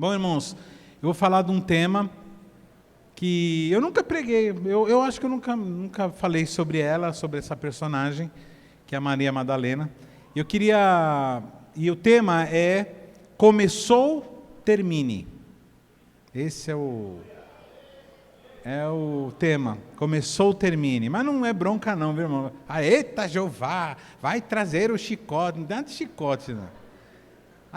Bom, irmãos, eu vou falar de um tema que eu nunca preguei, eu acho que eu nunca falei sobre ela, sobre essa personagem, que é a Maria Madalena. E o tema é Começou, Termine. Esse é o tema, Começou, Termine. Mas não é bronca não, viu, irmão? Eita, Jeová, vai trazer o chicote. Não dá de chicote, não.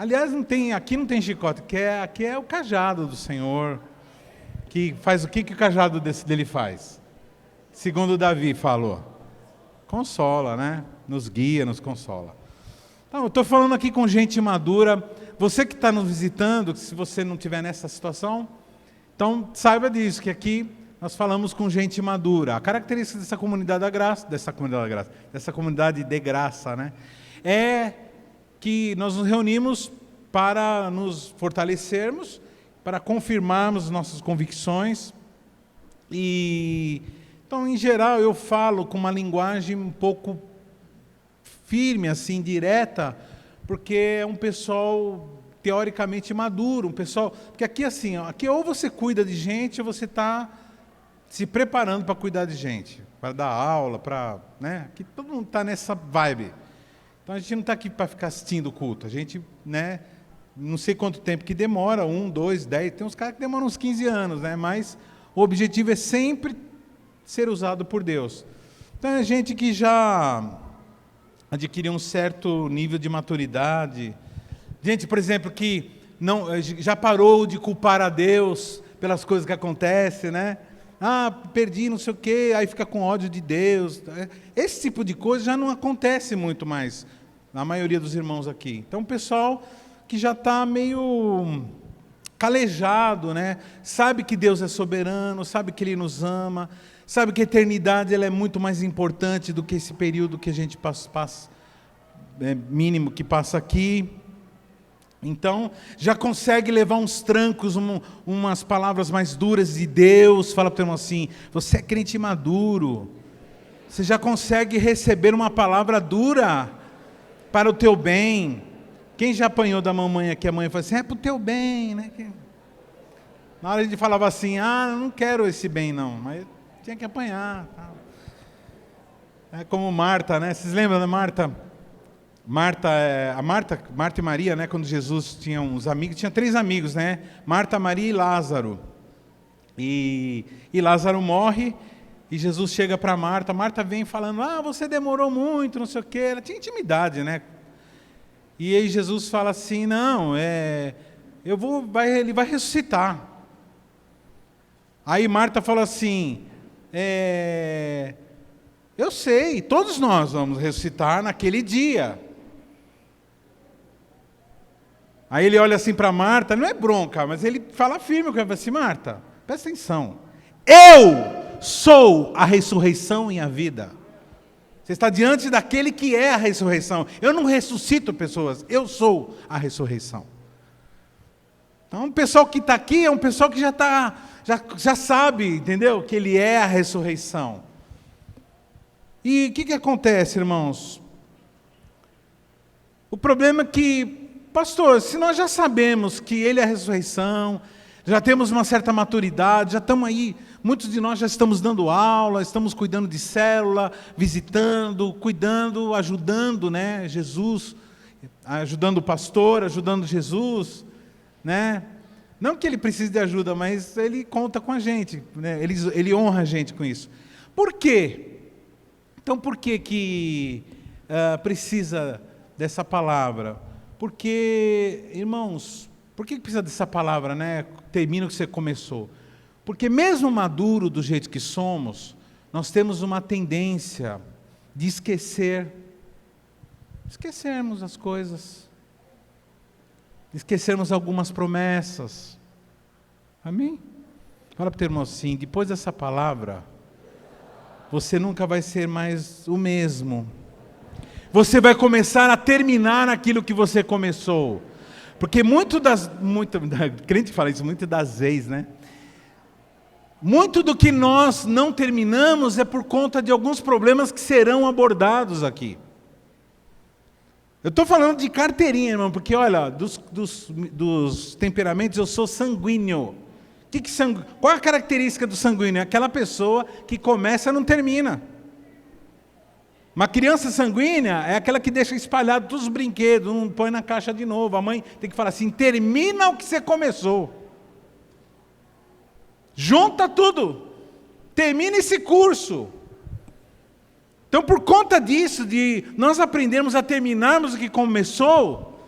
Aliás, aqui não tem chicote, aqui é o cajado do Senhor, que faz o que o cajado dele faz? Segundo Davi falou, consola, né? Nos guia, nos consola. Então, eu estou falando aqui com gente madura. Você que está nos visitando, se você não estiver nessa situação, então saiba disso, que aqui nós falamos com gente madura. A característica dessa comunidade de graça, né? É que nós nos reunimos para nos fortalecermos, para confirmarmos nossas convicções. Então, em geral, eu falo com uma linguagem um pouco firme, assim, direta, porque é um pessoal teoricamente maduro, porque aqui assim, aqui ou você cuida de gente, ou você está se preparando para cuidar de gente, para dar aula, né? Aqui todo mundo está nessa vibe. Então a gente não está aqui para ficar assistindo o culto, a gente, né? Não sei quanto tempo que demora, 1, 2, 10, tem uns caras que demoram uns 15 anos, né? Mas o objetivo é sempre ser usado por Deus. Então é gente que já adquiriu um certo nível de maturidade. Gente, por exemplo, que já parou de culpar a Deus pelas coisas que acontecem, né? Perdi não sei o quê, aí fica com ódio de Deus. Esse tipo de coisa já não acontece muito mais na maioria dos irmãos aqui. Então, o pessoal que já está meio calejado, né? Sabe que Deus é soberano, sabe que Ele nos ama, sabe que a eternidade ela é muito mais importante do que esse período que a gente passa mínimo que passa aqui. Então, já consegue levar uns trancos, umas palavras mais duras de Deus. Fala para o irmão assim, você é crente maduro. Você já consegue receber uma palavra dura para o teu bem. Quem já apanhou da mamãe aqui? A mãe fala assim, é para o teu bem, né? Na hora a gente falava assim, eu não quero esse bem não, mas tinha que apanhar. É como Marta, né? Vocês lembram da Marta? Marta e Maria, né? Quando Jesus tinha uns amigos, tinha 3 amigos, né? Marta, Maria e Lázaro. E Lázaro morre, e Jesus chega para Marta. Marta vem falando, você demorou muito, não sei o quê. Ela tinha intimidade, né? E aí Jesus fala assim, não, ele vai ressuscitar. Aí Marta fala assim, eu sei, todos nós vamos ressuscitar naquele dia. Aí ele olha assim para Marta, não é bronca, mas ele fala firme, ele fala assim, Marta, presta atenção, eu sou a ressurreição e a vida. Você está diante daquele que é a ressurreição. Eu não ressuscito pessoas, eu sou a ressurreição. Então o pessoal que está aqui é um pessoal que já sabe, entendeu? Que ele é a ressurreição. E o que acontece, irmãos? O problema é que, pastor, se nós já sabemos que Ele é a ressurreição, já temos uma certa maturidade, já estamos aí, muitos de nós já estamos dando aula, estamos cuidando de célula, visitando, cuidando, ajudando, né, Jesus, ajudando o pastor, ajudando Jesus, né? Não que ele precise de ajuda, mas ele conta com a gente, né? Ele honra a gente com isso. Por quê? Então, por que precisa dessa palavra? Porque, irmãos, por que precisa dessa palavra, né? Termina o que você começou. Porque mesmo maduro do jeito que somos, nós temos uma tendência de esquecermos as coisas, esquecermos algumas promessas. Amém? Fala para o teu irmão assim, depois dessa palavra, você nunca vai ser mais o mesmo. Você vai começar a terminar aquilo que você começou. Porque crente fala isso, muito das vezes, né? Muito do que nós não terminamos é por conta de alguns problemas que serão abordados aqui. Eu estou falando de carteirinha, irmão, porque, olha, dos temperamentos eu sou sanguíneo. Qual é a característica do sanguíneo? É aquela pessoa que começa e não termina. Uma criança sanguínea é aquela que deixa espalhado todos os brinquedos, não põe na caixa de novo. A mãe tem que falar assim, termina o que você começou. Junta tudo. Termina esse curso. Então, por conta disso, de nós aprendermos a terminarmos o que começou,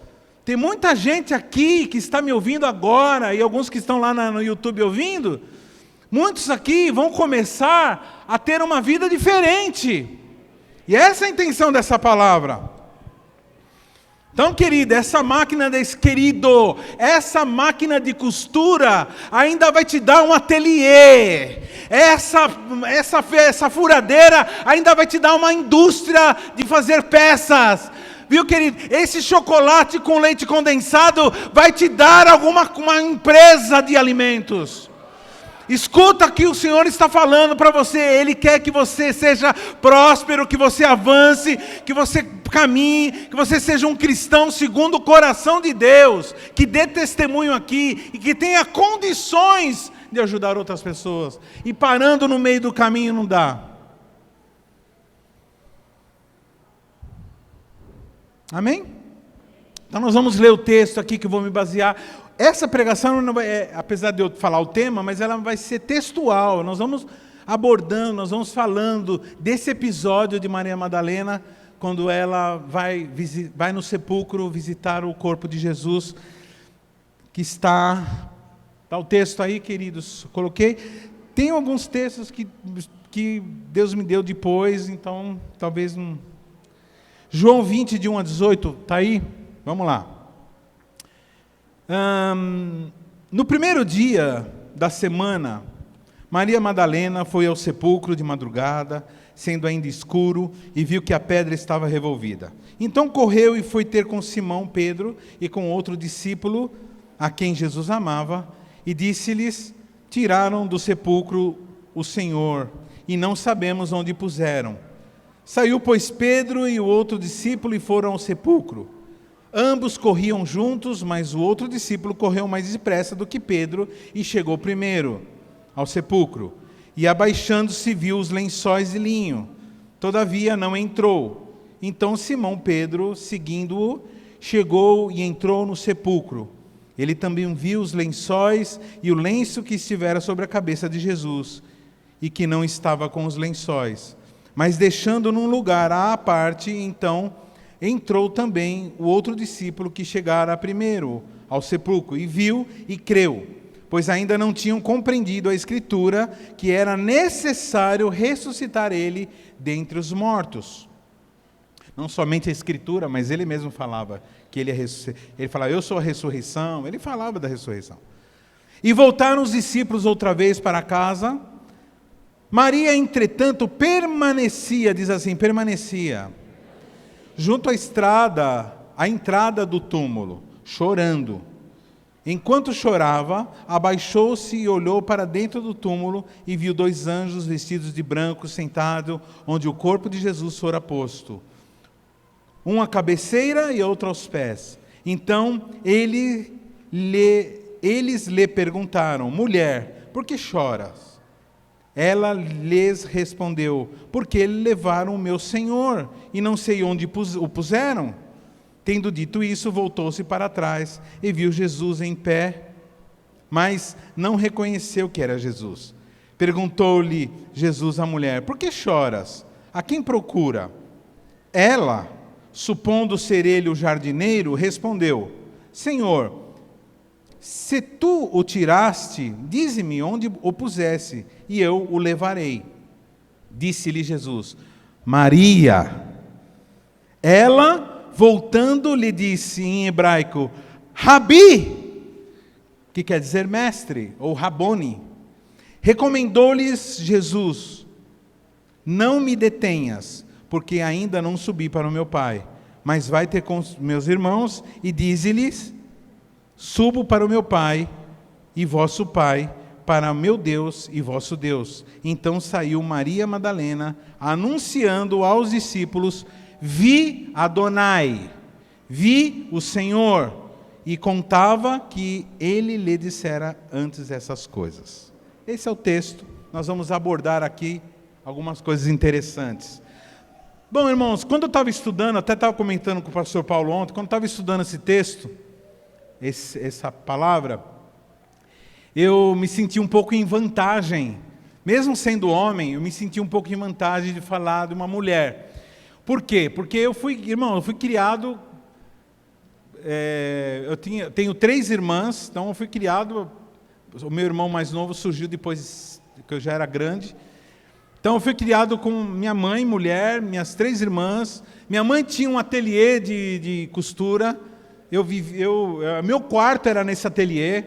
tem muita gente aqui que está me ouvindo agora, e alguns que estão lá no YouTube ouvindo, muitos aqui vão começar a ter uma vida diferente. E essa é a intenção dessa palavra. Então, querido, essa máquina de costura ainda vai te dar um ateliê. Essa furadeira ainda vai te dar uma indústria de fazer peças. Viu, querido? Esse chocolate com leite condensado vai te dar uma empresa de alimentos. Escuta o que o Senhor está falando para você. Ele quer que você seja próspero, que você avance, que você caminhe, que você seja um cristão segundo o coração de Deus, que dê testemunho aqui e que tenha condições de ajudar outras pessoas. E parando no meio do caminho não dá. Amém? Então nós vamos ler o texto aqui que eu vou me basear. Essa pregação, não vai, apesar de eu falar o tema, mas ela vai ser textual. Nós vamos abordando, nós vamos falando desse episódio de Maria Madalena, quando ela vai no sepulcro visitar o corpo de Jesus, que está o texto aí, queridos, coloquei. Tem alguns textos que Deus me deu depois, então talvez não. João 20, de 1 a 18, está aí? Vamos lá. No primeiro dia da semana, Maria Madalena foi ao sepulcro de madrugada, sendo ainda escuro, e viu que a pedra estava revolvida. Então correu e foi ter com Simão Pedro e com outro discípulo, a quem Jesus amava, e disse-lhes: tiraram do sepulcro o Senhor, e não sabemos onde puseram. Saiu, pois, Pedro e o outro discípulo e foram ao sepulcro. Ambos corriam juntos, mas o outro discípulo correu mais depressa do que Pedro e chegou primeiro ao sepulcro. E abaixando-se viu os lençóis de linho. Todavia não entrou. Então Simão Pedro, seguindo-o, chegou e entrou no sepulcro. Ele também viu os lençóis e o lenço que estivera sobre a cabeça de Jesus, e que não estava com os lençóis, mas deixando num lugar à parte. Então entrou também o outro discípulo que chegara primeiro ao sepulcro, e viu e creu, pois ainda não tinham compreendido a Escritura, que era necessário ressuscitar ele dentre os mortos. Não somente a Escritura, mas ele mesmo falava que ele falava, eu sou a ressurreição, ele falava da ressurreição. E voltaram os discípulos outra vez para casa. Maria, entretanto, permanecia, diz assim, permanecia, junto à entrada do túmulo, chorando. Enquanto chorava, abaixou-se e olhou para dentro do túmulo e viu 2 anjos vestidos de branco sentados onde o corpo de Jesus fora posto, um à cabeceira e outro aos pés. Então eles lhe perguntaram: mulher, por que choras? Ela lhes respondeu: porque levaram o meu Senhor, e não sei onde o puseram. Tendo dito isso, voltou-se para trás e viu Jesus em pé, mas não reconheceu que era Jesus. Perguntou-lhe Jesus à mulher: por que choras? A quem procura? Ela, supondo ser ele o jardineiro, respondeu: Senhor, se tu o tiraste, dize-me onde o pusesse, e eu o levarei. Disse-lhe Jesus: Maria. Ela, voltando, lhe disse em hebraico: Rabi, que quer dizer mestre, ou Raboni. Recomendou-lhes Jesus: não me detenhas, porque ainda não subi para o meu Pai, mas vai ter com os meus irmãos e dize-lhes: subo para o meu Pai e vosso Pai, para meu Deus e vosso Deus. Então saiu Maria Madalena, anunciando aos discípulos: vi Adonai, vi o Senhor, e contava que ele lhe dissera antes essas coisas. Esse é o texto. Nós vamos abordar aqui algumas coisas interessantes. Bom, irmãos, quando eu estava estudando, até estava comentando com o pastor Paulo ontem, quando eu estava estudando esse texto, essa palavra, eu me senti um pouco em vantagem. Mesmo sendo homem, eu me senti um pouco em vantagem de falar de uma mulher. Por quê? Porque eu fui criado, tenho 3 irmãs, então eu fui criado, o meu irmão mais novo surgiu depois que eu já era grande. Então eu fui criado com minha mãe, mulher, minhas 3 irmãs. Minha mãe tinha um ateliê de costura. Meu quarto era nesse ateliê.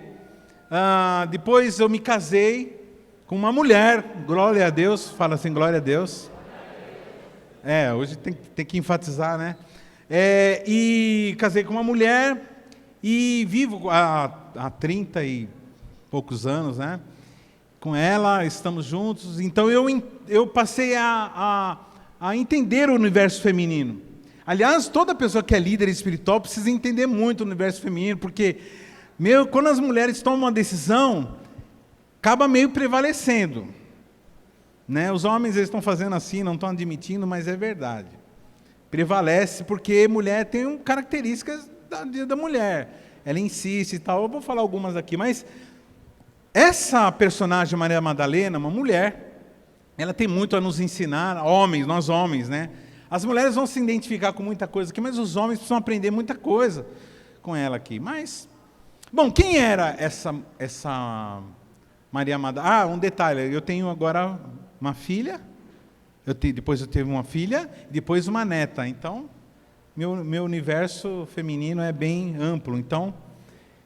Depois eu me casei com uma mulher, glória a Deus, fala assim, glória a Deus. Hoje tem que enfatizar, né? E casei com uma mulher e vivo há 30 e poucos anos, né? Com ela, estamos juntos. Então eu passei a entender o universo feminino. Aliás, toda pessoa que é líder espiritual precisa entender muito o universo feminino, porque quando as mulheres tomam uma decisão, acaba meio prevalecendo. Né? Os homens eles estão fazendo assim, não estão admitindo, mas é verdade. Prevalece porque mulher tem características da mulher. Ela insiste e tal. Eu vou falar algumas aqui, mas essa personagem, Maria Madalena, uma mulher, ela tem muito a nos ensinar, nós homens, né? As mulheres vão se identificar com muita coisa aqui, mas os homens precisam aprender muita coisa com ela aqui. Mas, bom, quem era essa Maria Madalena? Um detalhe, eu tenho agora uma filha, depois eu tive uma filha, depois uma neta. Então, meu universo feminino é bem amplo. Então,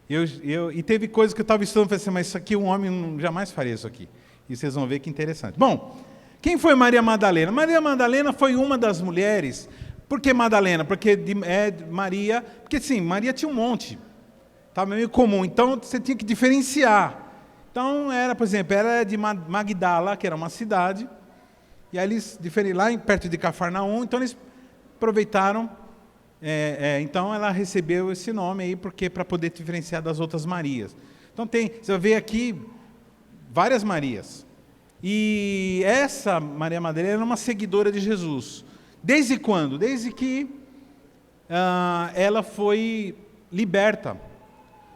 e teve coisas que eu estava estudando e falei assim, mas isso aqui um homem jamais faria isso aqui. E vocês vão ver que interessante. Bom, quem foi Maria Madalena? Maria Madalena foi uma das mulheres. Por que Madalena? Porque Maria, porque sim, Maria tinha um monte. Estava meio comum, então você tinha que diferenciar. Então, por exemplo, ela era de Magdala, que era uma cidade, e aí eles lá perto de Cafarnaum, então eles aproveitaram, então ela recebeu esse nome aí, porque para poder diferenciar das outras Marias. Então você vai ver aqui várias Marias. E essa Maria Madalena era uma seguidora de Jesus. Desde quando? Desde que ela foi liberta.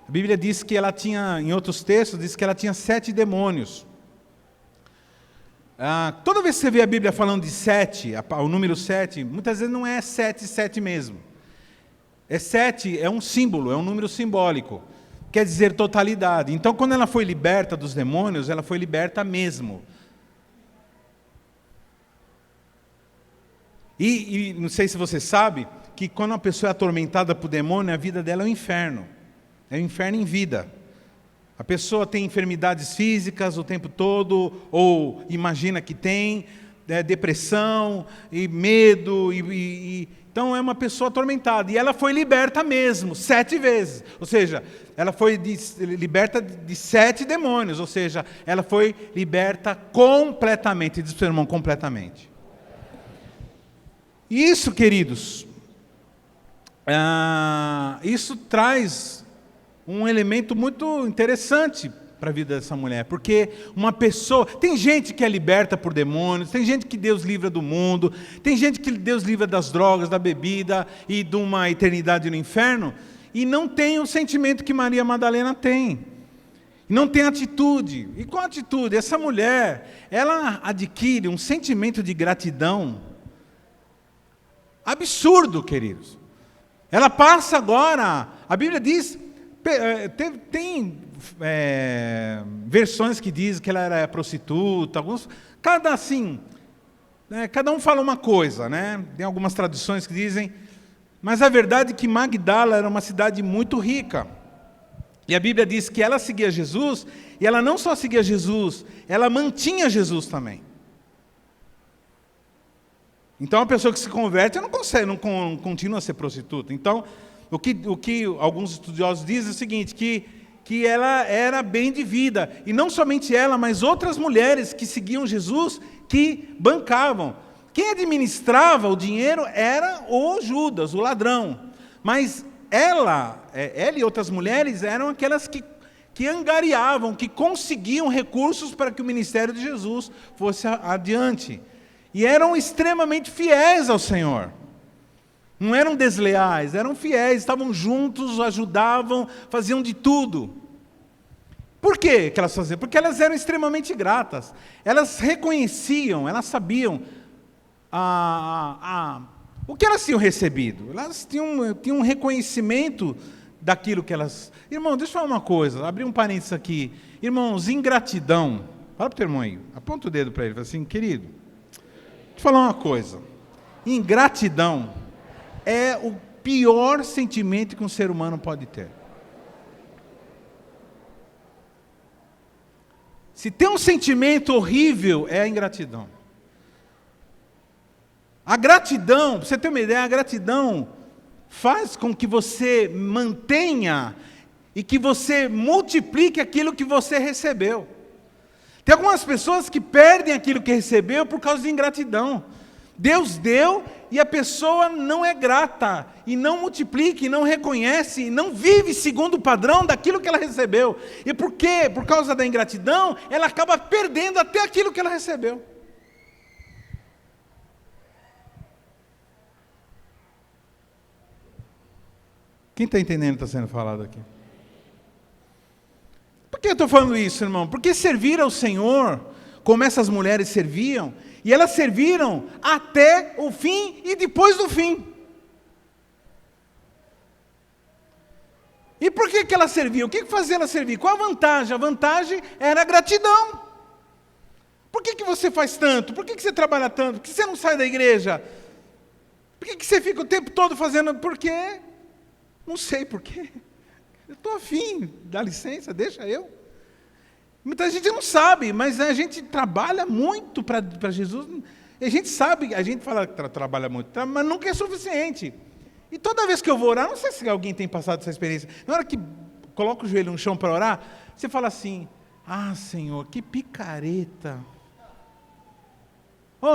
A Bíblia diz que ela tinha, em outros textos, diz que ela tinha 7 demônios. Toda vez que você vê a Bíblia falando de 7, o número 7, muitas vezes não é 7 mesmo. 7 é um símbolo, é um número simbólico. Quer dizer totalidade. Então, quando ela foi liberta dos demônios, ela foi liberta mesmo. E não sei se você sabe, que quando uma pessoa é atormentada por demônio, a vida dela é um inferno. É um inferno em vida. A pessoa tem enfermidades físicas o tempo todo, ou imagina que tem, depressão, e medo, então é uma pessoa atormentada. E ela foi liberta mesmo, 7 vezes. Ou seja, ela foi liberta de 7 demônios, ou seja, ela foi liberta completamente, diz o irmão, completamente. Isso, queridos, isso traz um elemento muito interessante para a vida dessa mulher, porque uma pessoa, tem gente que é liberta por demônios, tem gente que Deus livra do mundo, tem gente que Deus livra das drogas, da bebida e de uma eternidade no inferno, e não tem o sentimento que Maria Madalena tem, não tem atitude. E qual atitude? Essa mulher, ela adquire um sentimento de gratidão absurdo, queridos. Ela passa agora, a Bíblia diz, tem versões que dizem que ela era prostituta, cada um fala uma coisa, né? Tem algumas traduções que dizem, mas a verdade é que Magdala era uma cidade muito rica, e a Bíblia diz que ela seguia Jesus, e ela não só seguia Jesus, ela mantinha Jesus também. Então, a pessoa que se converte não continua a ser prostituta. Então, o que alguns estudiosos dizem é o seguinte, que ela era bem de vida. E não somente ela, mas outras mulheres que seguiam Jesus, que bancavam. Quem administrava o dinheiro era o Judas, o ladrão. Mas ela e outras mulheres eram aquelas que angariavam, que conseguiam recursos para que o ministério de Jesus fosse adiante. E eram extremamente fiéis ao Senhor. Não eram desleais, eram fiéis, estavam juntos, ajudavam, faziam de tudo. Por que elas faziam? Porque elas eram extremamente gratas. Elas reconheciam, elas sabiam o que elas tinham recebido. Elas tinham um reconhecimento daquilo que elas... Irmão, deixa eu falar uma coisa, abrir um parênteses aqui. Irmãos, ingratidão. Fala para o teu irmão aí, aponta o dedo para ele, fala assim, querido, deixa eu falar uma coisa. Ingratidão é o pior sentimento que um ser humano pode ter. Se tem um sentimento horrível, é a ingratidão. A gratidão, para você ter uma ideia, a gratidão faz com que você mantenha e que você multiplique aquilo que você recebeu. Tem algumas pessoas que perdem aquilo que recebeu por causa de ingratidão. Deus deu e a pessoa não é grata, e não multiplica, e não reconhece, e não vive segundo o padrão daquilo que ela recebeu. E por quê? Por causa da ingratidão, ela acaba perdendo até aquilo que ela recebeu. Quem está entendendo o que está sendo falado aqui? Por que eu estou falando isso, irmão? Porque servir ao Senhor, como essas mulheres serviam, e elas serviram até o fim e depois do fim. E por que elas serviam? O que fazia elas servir? Qual a vantagem? A vantagem era a gratidão. Por que você faz tanto? Por que você trabalha tanto? Por que você não sai da igreja? Por que você fica o tempo todo fazendo? Por quê? Não sei por quê. Eu estou afim, dá licença, deixa eu. Muita gente não sabe, mas a gente trabalha muito para Jesus. A gente sabe, a gente fala que trabalha muito, mas nunca é suficiente. E toda vez que eu vou orar, não sei se alguém tem passado essa experiência, na hora que coloca o joelho no chão para orar, você fala assim, Senhor, que picareta.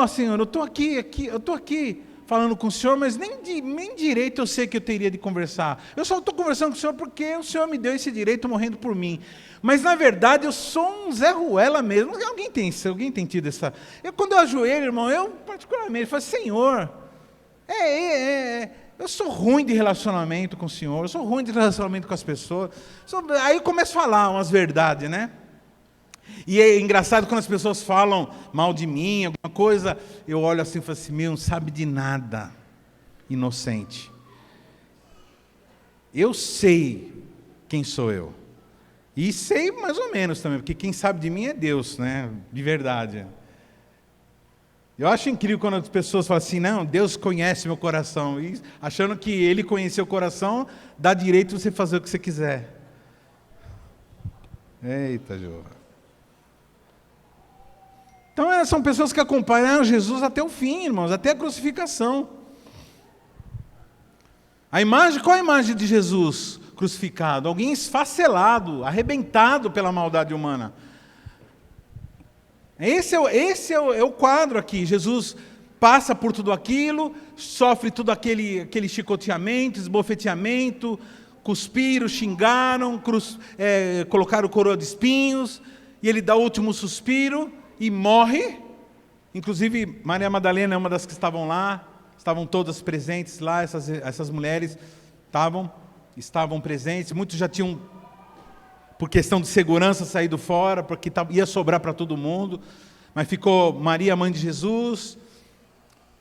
Senhor, eu estou aqui falando com o Senhor, mas nem direito eu sei que eu teria de conversar. Eu só estou conversando com o Senhor porque o Senhor me deu esse direito morrendo por mim. Mas, na verdade, eu sou um Zé Ruela mesmo. Alguém tem tido essa... Quando eu ajoelho, irmão, eu particularmente falo, Senhor, eu sou ruim de relacionamento com o Senhor, eu sou ruim de relacionamento com as pessoas. Aí eu começo a falar umas verdades, né? E é engraçado quando as pessoas falam mal de mim, alguma coisa, eu olho assim e falo assim, não sabe de nada, inocente. Eu sei quem sou eu. E sei mais ou menos também, porque quem sabe de mim é Deus, né? De verdade. Eu acho incrível quando as pessoas falam assim, não, Deus conhece meu coração. E achando que Ele conhecer o coração, dá direito de você fazer o que você quiser. Eita, Jeová. Então, são pessoas que acompanharam Jesus até o fim, irmãos, até a crucificação. Qual a imagem de Jesus crucificado? Alguém esfacelado, arrebentado pela maldade humana. Esse é o quadro aqui. Jesus passa por tudo aquilo, sofre tudo aquele chicoteamento, esbofeteamento, cuspiram, xingaram, colocaram coroa de espinhos, e ele dá o último suspiro, e morre. Inclusive Maria Madalena é uma das que estavam lá, estavam todas presentes lá, essas mulheres estavam presentes, muitos já tinham, por questão de segurança, saído fora, porque ia sobrar para todo mundo, mas ficou Maria, mãe de Jesus,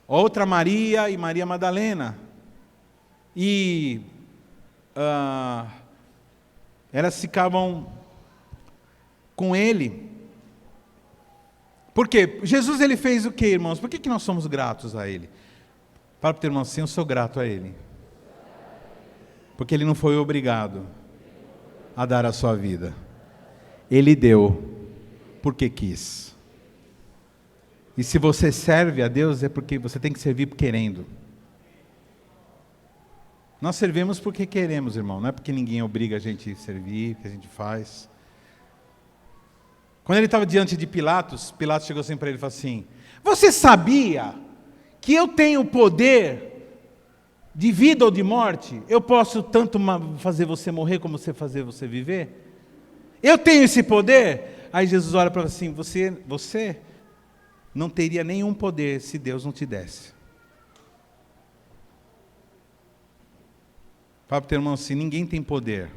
outra Maria e Maria Madalena, e elas ficavam com ele. Por quê? Jesus, ele fez o quê, irmãos? Por que nós somos gratos a Ele? Fala para o teu irmão assim, eu sou grato a Ele. Porque Ele não foi obrigado a dar a sua vida. Ele deu porque quis. E se você serve a Deus, é porque você tem que servir querendo. Nós servimos porque queremos, irmão. Não é porque ninguém obriga a gente a servir, que a gente faz. Quando ele estava diante de Pilatos, Pilatos chegou assim para ele e falou assim, você sabia que eu tenho o poder de vida ou de morte? Eu posso tanto fazer você morrer como fazer você viver? Eu tenho esse poder? Aí Jesus olha para você assim, você não teria nenhum poder se Deus não te desse. Fala para o teu irmão assim, ninguém tem poder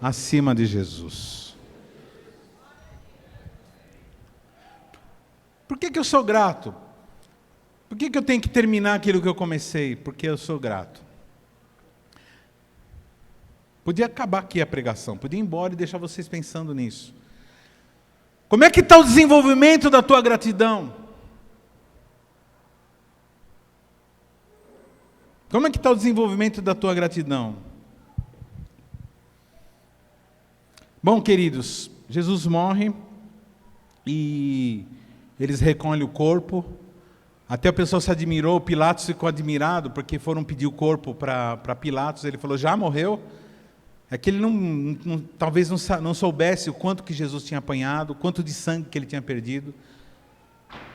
acima de Jesus. Por que eu sou grato? Por que eu tenho que terminar aquilo que eu comecei? Porque eu sou grato. Podia acabar aqui a pregação, podia ir embora e deixar vocês pensando nisso. Como é que está o desenvolvimento da tua gratidão? Como é que está o desenvolvimento da tua gratidão? Bom, queridos, Jesus morre e eles recolhem o corpo. Até o pessoal se admirou, Pilatos ficou admirado, porque foram pedir o corpo para Pilatos. Ele falou, já morreu? É que ele talvez não soubesse o quanto que Jesus tinha apanhado, o quanto de sangue que ele tinha perdido.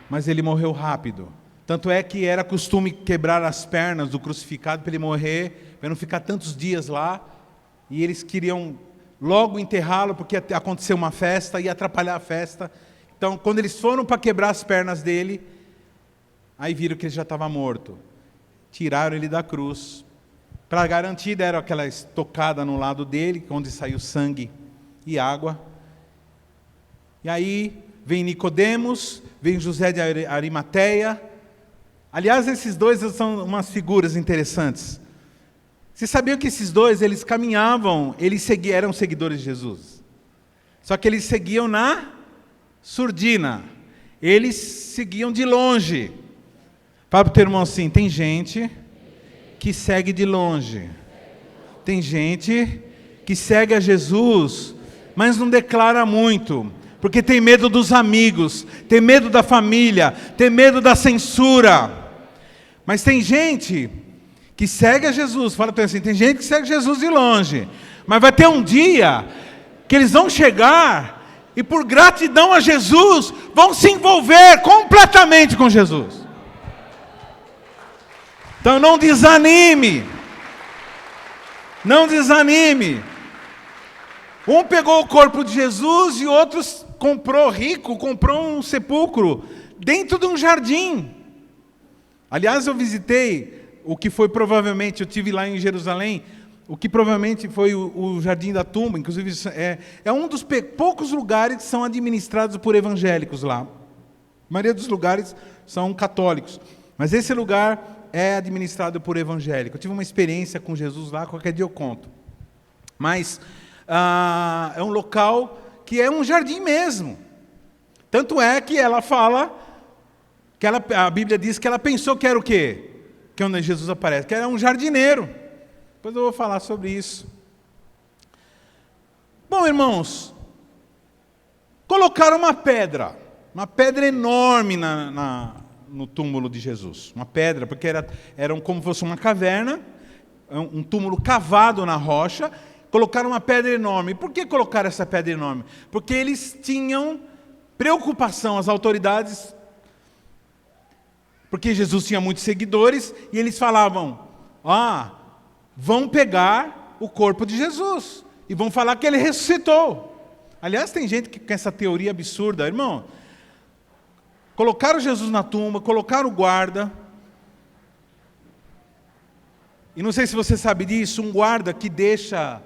Mas ele morreu rápido. Tanto é que era costume quebrar as pernas do crucificado para ele morrer, para não ficar tantos dias lá. E eles queriam logo enterrá-lo, porque ia acontecer uma festa, ia atrapalhar a festa. Então, quando eles foram para quebrar as pernas dele, aí viram que ele já estava morto. Tiraram ele da cruz. Para garantir, deram aquela estocada no lado dele, onde saiu sangue e água. E aí vem Nicodemos, vem José de Arimateia. Aliás, esses dois são umas figuras interessantes. Vocês sabiam que esses dois, eles caminhavam, eram seguidores de Jesus. Só que eles seguiam na surdina. Eles seguiam de longe. Fala para o teu irmão assim, tem gente que segue de longe. Tem gente que segue a Jesus, mas não declara muito, porque tem medo dos amigos, tem medo da família, tem medo da censura. Mas tem gente que segue a Jesus, fala para ele assim, tem gente que segue Jesus de longe, mas vai ter um dia que eles vão chegar e por gratidão a Jesus, vão se envolver completamente com Jesus. Então não desanime. Não desanime. Um pegou o corpo de Jesus e outros comprou um sepulcro dentro de um jardim. Aliás, eu visitei o que foi provavelmente, eu estive lá em Jerusalém, o que provavelmente foi o Jardim da Tumba, inclusive é um dos poucos lugares que são administrados por evangélicos lá. A maioria dos lugares são católicos, mas esse lugar é administrado por evangélico. Eu tive uma experiência com Jesus lá, qualquer dia eu conto. Mas é um local que é um jardim mesmo. Tanto é que ela fala, a Bíblia diz que ela pensou que era o quê? Que onde Jesus aparece, que era um jardineiro. Depois eu vou falar sobre isso. Bom, irmãos, colocaram uma pedra enorme no túmulo de Jesus. Uma pedra, porque era como se fosse uma caverna, um túmulo cavado na rocha, colocaram uma pedra enorme. Por que colocaram essa pedra enorme? Porque eles tinham preocupação, as autoridades, porque Jesus tinha muitos seguidores, e eles falavam, vão pegar o corpo de Jesus, e vão falar que ele ressuscitou. Aliás, tem gente que com essa teoria absurda, irmão, colocaram Jesus na tumba, colocaram o guarda. E não sei se você sabe disso, um guarda que deixa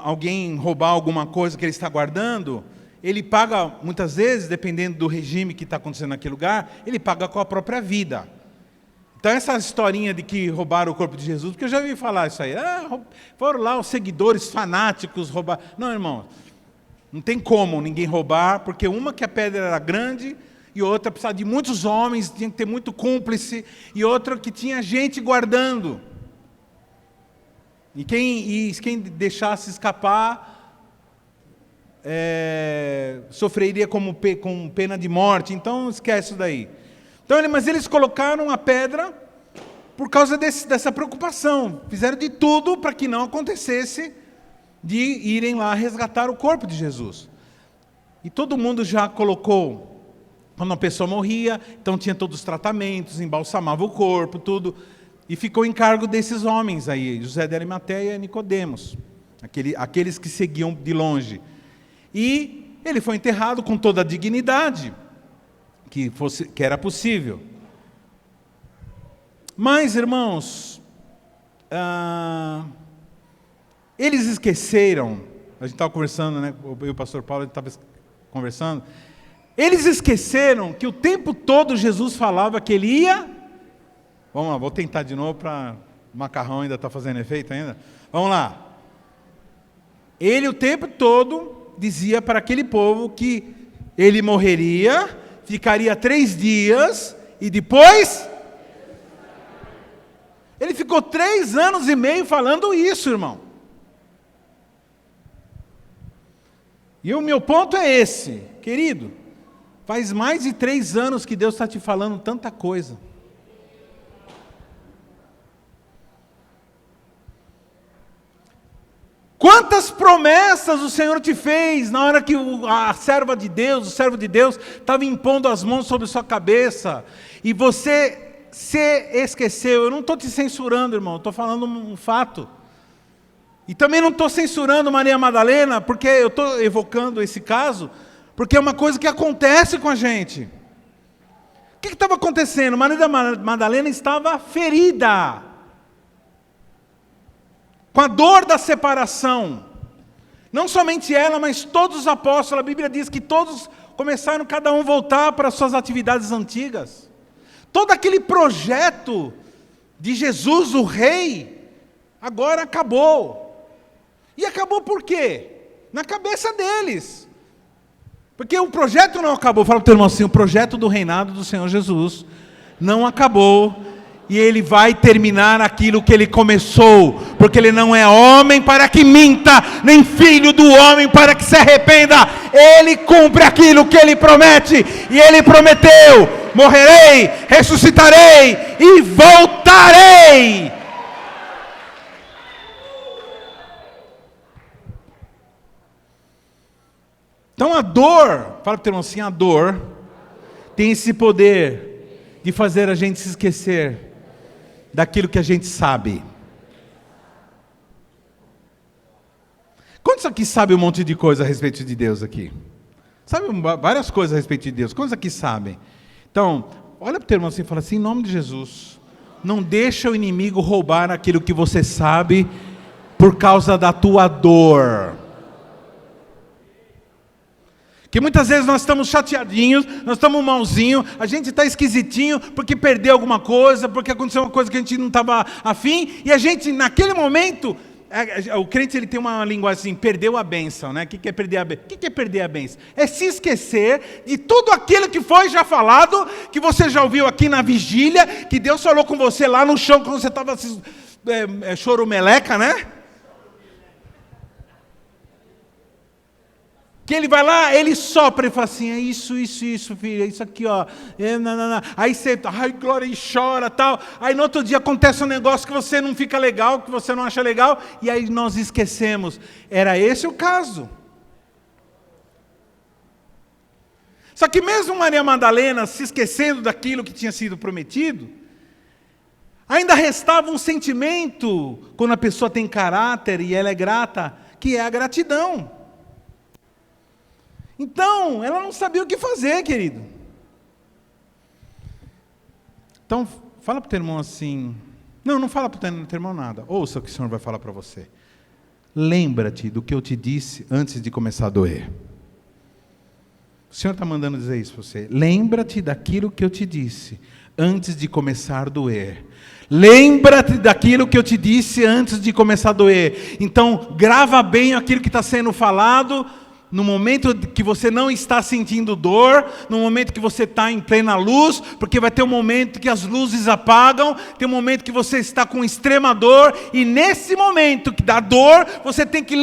alguém roubar alguma coisa que ele está guardando, ele paga, muitas vezes, dependendo do regime que está acontecendo naquele lugar, ele paga com a própria vida. Então essa historinha de que roubaram o corpo de Jesus, porque eu já ouvi falar isso aí, foram lá os seguidores fanáticos roubar. Não, irmão, não tem como ninguém roubar, porque uma que a pedra era grande, e outra precisava de muitos homens, tinha que ter muito cúmplice, e outra que tinha gente guardando. E quem deixasse escapar, sofreria com pena de morte. Então esquece isso daí. Então, mas eles colocaram a pedra por causa dessa preocupação. Fizeram de tudo para que não acontecesse de irem lá resgatar o corpo de Jesus. E todo mundo já colocou, quando uma pessoa morria, então tinha todos os tratamentos, embalsamava o corpo, tudo. e ficou em cargo desses homens aí, José de Arimateia e Nicodemos, aqueles que seguiam de longe. E ele foi enterrado com toda a dignidade que era possível. Mas, irmãos, eles esqueceram, a gente estava conversando, né? Eu e o pastor Paulo, a gente estava conversando. Eles esqueceram que o tempo todo Jesus falava que ele ia. Vamos lá, vou tentar de novo para o macarrão ainda está fazendo efeito ainda. Vamos lá. Ele o tempo todo dizia para aquele povo que ele morreria, ficaria 3 dias e depois. Ele ficou 3 anos e meio falando isso, irmão. E o meu ponto é esse, querido. Faz mais de 3 anos que Deus está te falando tanta coisa. Quantas promessas o Senhor te fez na hora que a serva de Deus, o servo de Deus, estava impondo as mãos sobre sua cabeça, e você se esqueceu. Eu não estou te censurando, irmão, estou falando um fato. E também não estou censurando Maria Madalena, porque eu estou evocando esse caso, porque é uma coisa que acontece com a gente. O que estava acontecendo? Maria Madalena estava ferida, com a dor da separação. Não somente ela, mas todos os apóstolos. A Bíblia diz que todos começaram cada um voltar para suas atividades antigas. Todo aquele projeto de Jesus, o rei, agora acabou. E acabou por quê? Na cabeça deles. Porque o projeto não acabou. Fala para o teu irmão assim, o projeto do reinado do Senhor Jesus não acabou. E Ele vai terminar aquilo que Ele começou. Porque Ele não é homem para que minta, nem filho do homem para que se arrependa. Ele cumpre aquilo que Ele promete. E Ele prometeu: morrerei, ressuscitarei e voltarei. Então a dor, fala para o teu irmão assim, a dor tem esse poder de fazer a gente se esquecer daquilo que a gente sabe. Quantos aqui sabem um monte de coisa a respeito de Deus aqui? Sabe várias coisas a respeito de Deus. Quantos aqui sabem? Então, olha para o teu irmão assim e fala assim, em nome de Jesus, não deixa o inimigo roubar aquilo que você sabe por causa da tua dor. Que muitas vezes nós estamos chateadinhos, nós estamos malzinhos, a gente está esquisitinho porque perdeu alguma coisa, porque aconteceu uma coisa que a gente não estava afim, e a gente, naquele momento, o crente ele tem uma linguagem assim, perdeu a bênção, né? O que é perder a bênção? O que é perder a bênção? É se esquecer de tudo aquilo que foi já falado, que você já ouviu aqui na vigília, que Deus falou com você lá no chão, quando você estava choromeleca, né? Que ele vai lá, ele sopra e fala assim, é isso, filho, é isso aqui, ó. Não. Aí você, ai, glória, e chora, tal. Aí no outro dia acontece um negócio que você não fica legal, que você não acha legal, e aí nós esquecemos. Era esse o caso. Só que mesmo Maria Madalena se esquecendo daquilo que tinha sido prometido, ainda restava um sentimento, quando a pessoa tem caráter e ela é grata, que é a gratidão. Então, ela não sabia o que fazer, querido. Então, fala para o teu irmão assim... Não fala para o teu irmão nada. Ouça o que o Senhor vai falar para você. Lembra-te do que eu te disse antes de começar a doer. O Senhor está mandando dizer isso para você. Lembra-te daquilo que eu te disse antes de começar a doer. Lembra-te daquilo que eu te disse antes de começar a doer. Então, grava bem aquilo que está sendo falado... No momento que você não está sentindo dor, no momento que você está em plena luz, porque vai ter um momento que as luzes apagam, tem um momento que você está com extrema dor, e nesse momento que dá dor, você tem que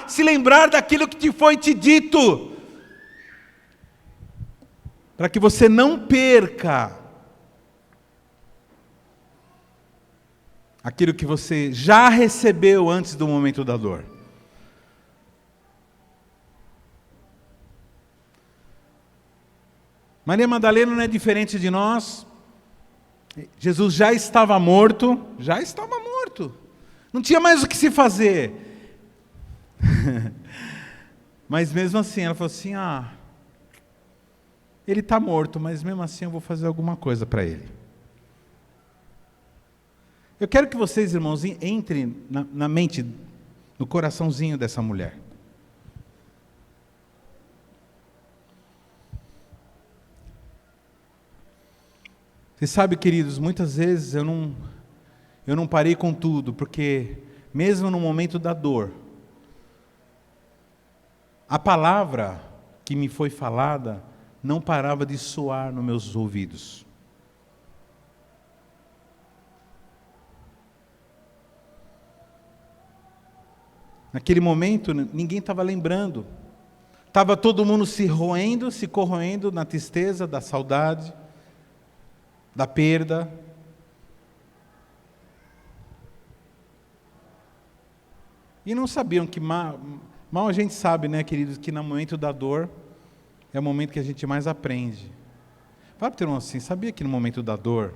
se lembrar daquilo que te dito, para que você não perca aquilo que você já recebeu antes do momento da dor. Maria Madalena não é diferente de nós. Jesus já estava morto, não tinha mais o que se fazer. Mas mesmo assim, ela falou assim, ele está morto, mas mesmo assim eu vou fazer alguma coisa para ele. Eu quero que vocês, irmãos, entrem na mente, no coraçãozinho dessa mulher. Você sabe, queridos, muitas vezes eu não parei com tudo, porque mesmo no momento da dor, a palavra que me foi falada não parava de soar nos meus ouvidos. Naquele momento, ninguém estava lembrando. Estava todo mundo se corroendo na tristeza, da saudade, da perda. E não sabiam que mal a gente sabe, né, queridos, que no momento da dor é o momento que a gente mais aprende. Fala para o teu irmão assim, sabia que no momento da dor,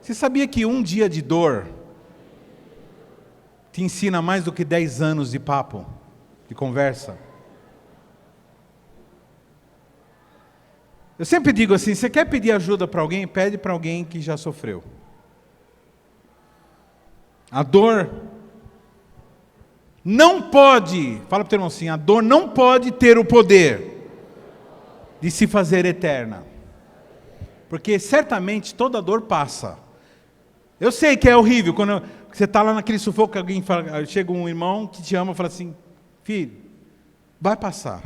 você sabia que um dia de dor te ensina mais do que 10 anos de papo, de conversa? Eu sempre digo assim, você quer pedir ajuda para alguém? Pede para alguém que já sofreu. A dor não pode, fala para o teu irmão assim, a dor não pode ter o poder de se fazer eterna. Porque certamente toda dor passa. Eu sei que é horrível, quando você está lá naquele sufoco, que alguém fala, chega um irmão que te ama e fala assim, filho, vai passar.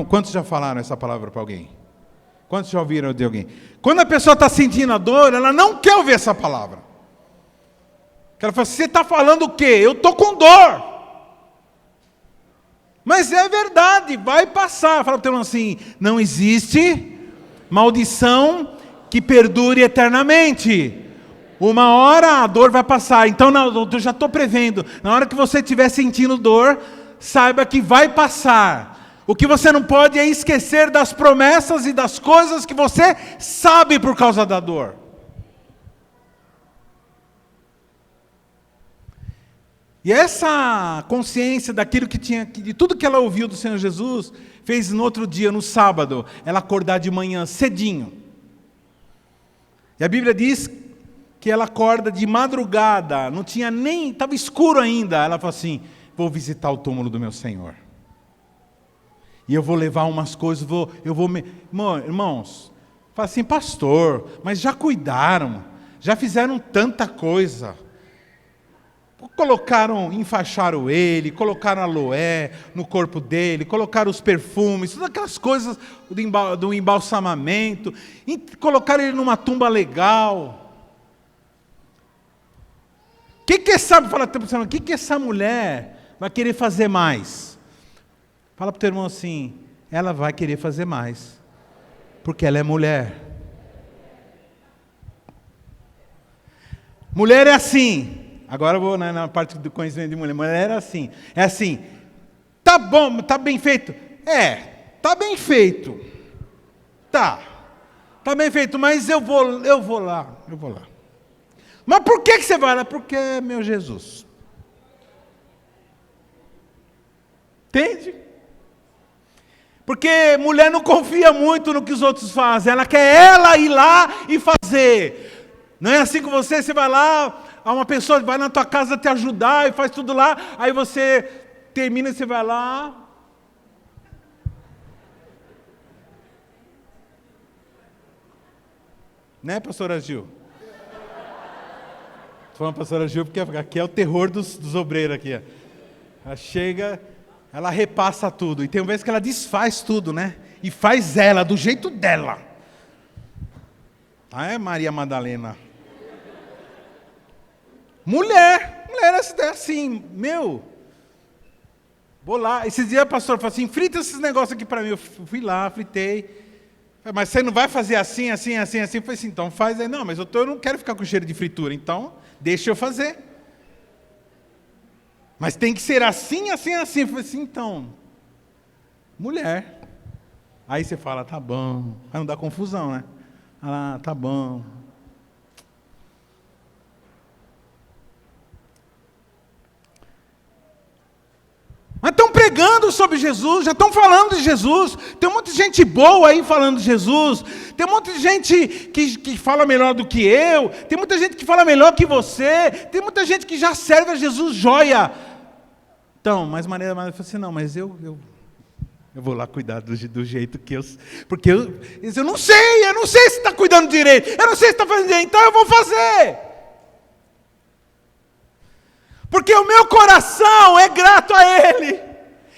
Quantos já falaram essa palavra para alguém? Quantos já ouviram de alguém? Quando a pessoa está sentindo a dor, ela não quer ouvir essa palavra. Ela fala, você está falando o quê? Eu estou com dor. Mas é verdade, vai passar. Fala para o teu irmão assim, não existe maldição que perdure eternamente. Uma hora a dor vai passar. Então, eu já estou prevendo. Na hora que você estiver sentindo dor, saiba que vai passar. O que você não pode é esquecer das promessas e das coisas que você sabe por causa da dor. E essa consciência daquilo que tinha, de tudo que ela ouviu do Senhor Jesus, fez no outro dia, no sábado, ela acordar de manhã cedinho. E a Bíblia diz que ela acorda de madrugada, não tinha nem, estava escuro ainda. Ela falou assim, vou visitar o túmulo do meu Senhor. E eu vou levar umas coisas, irmãos, fala assim, pastor, mas já cuidaram, já fizeram tanta coisa. Enfaixaram ele, colocaram aloé no corpo dele, colocaram os perfumes, todas aquelas coisas do embalsamamento, colocaram ele numa tumba legal. O que essa mulher vai querer fazer mais? Fala para o teu irmão assim, ela vai querer fazer mais, porque ela é mulher. Mulher é assim. Agora eu vou na parte do conhecimento de mulher. Mulher é assim. É assim. Tá bom, tá bem feito? Tá bem feito. Tá bem feito, mas eu vou lá. Mas por que você vai lá? Porque é meu Jesus. Entende? Porque mulher não confia muito no que os outros fazem. Ela quer ela ir lá e fazer. Não é assim com você? Você vai lá, uma pessoa vai na tua casa te ajudar e faz tudo lá. Aí você termina e você vai lá. Né, pastora Gil? Estou falando pastora Gil porque aqui é o terror dos obreiros aqui. Ela chega... Ela repassa tudo. E tem uma vez que ela desfaz tudo, né? E faz ela, do jeito dela. Ah, é Maria Madalena. Mulher é assim, vou lá. Esses dias a pastora falou assim, frita esses negócios aqui para mim. Eu fui lá, fritei. Mas você não vai fazer assim? Eu falei assim, então faz aí. Não, mas eu não quero ficar com cheiro de fritura, então deixa eu fazer. Mas tem que ser assim. Eu falei assim, então, mulher. Aí você fala, tá bom. Aí não dá confusão, né? Ah, tá bom. Mas estão pregando sobre Jesus, já estão falando de Jesus. Tem um monte de gente boa aí falando de Jesus. Tem um monte de gente que fala melhor do que eu. Tem muita gente que fala melhor que você. Tem muita gente que já serve a Jesus joia. Então, mas Maria falou assim, não, mas eu vou lá cuidar do jeito que eu... Porque eu não sei se está cuidando direito. Eu não sei se está fazendo direito, então eu vou fazer. Porque o meu coração é grato a Ele.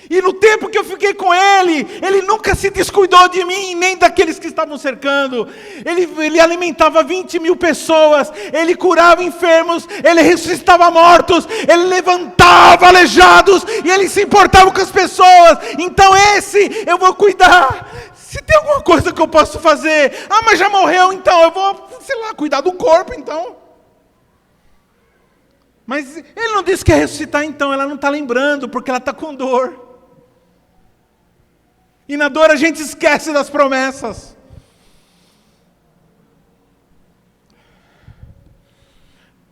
E no tempo que eu fiquei com Ele, Ele nunca se descuidou de mim, nem daqueles que estavam cercando. Ele alimentava 20 mil pessoas, Ele curava enfermos, Ele ressuscitava mortos, Ele levantava aleijados, e Ele se importava com as pessoas. Então esse eu vou cuidar. Se tem alguma coisa que eu posso fazer, mas já morreu, então eu vou, sei lá, cuidar do corpo, então. Mas Ele não disse que ia ressuscitar, então ela não está lembrando, porque ela está com dor. E na dor a gente esquece das promessas.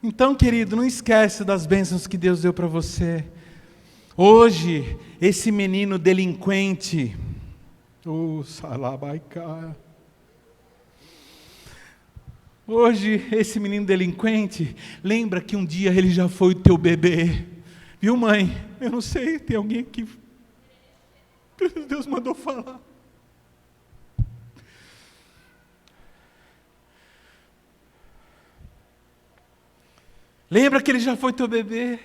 Então, querido, não esquece das bênçãos que Deus deu para você. Hoje, esse menino delinquente, Salabaica. Hoje, esse menino delinquente, lembra que um dia ele já foi o teu bebê. Viu, mãe? Eu não sei, tem alguém aqui. Deus mandou falar. Lembra que ele já foi teu bebê?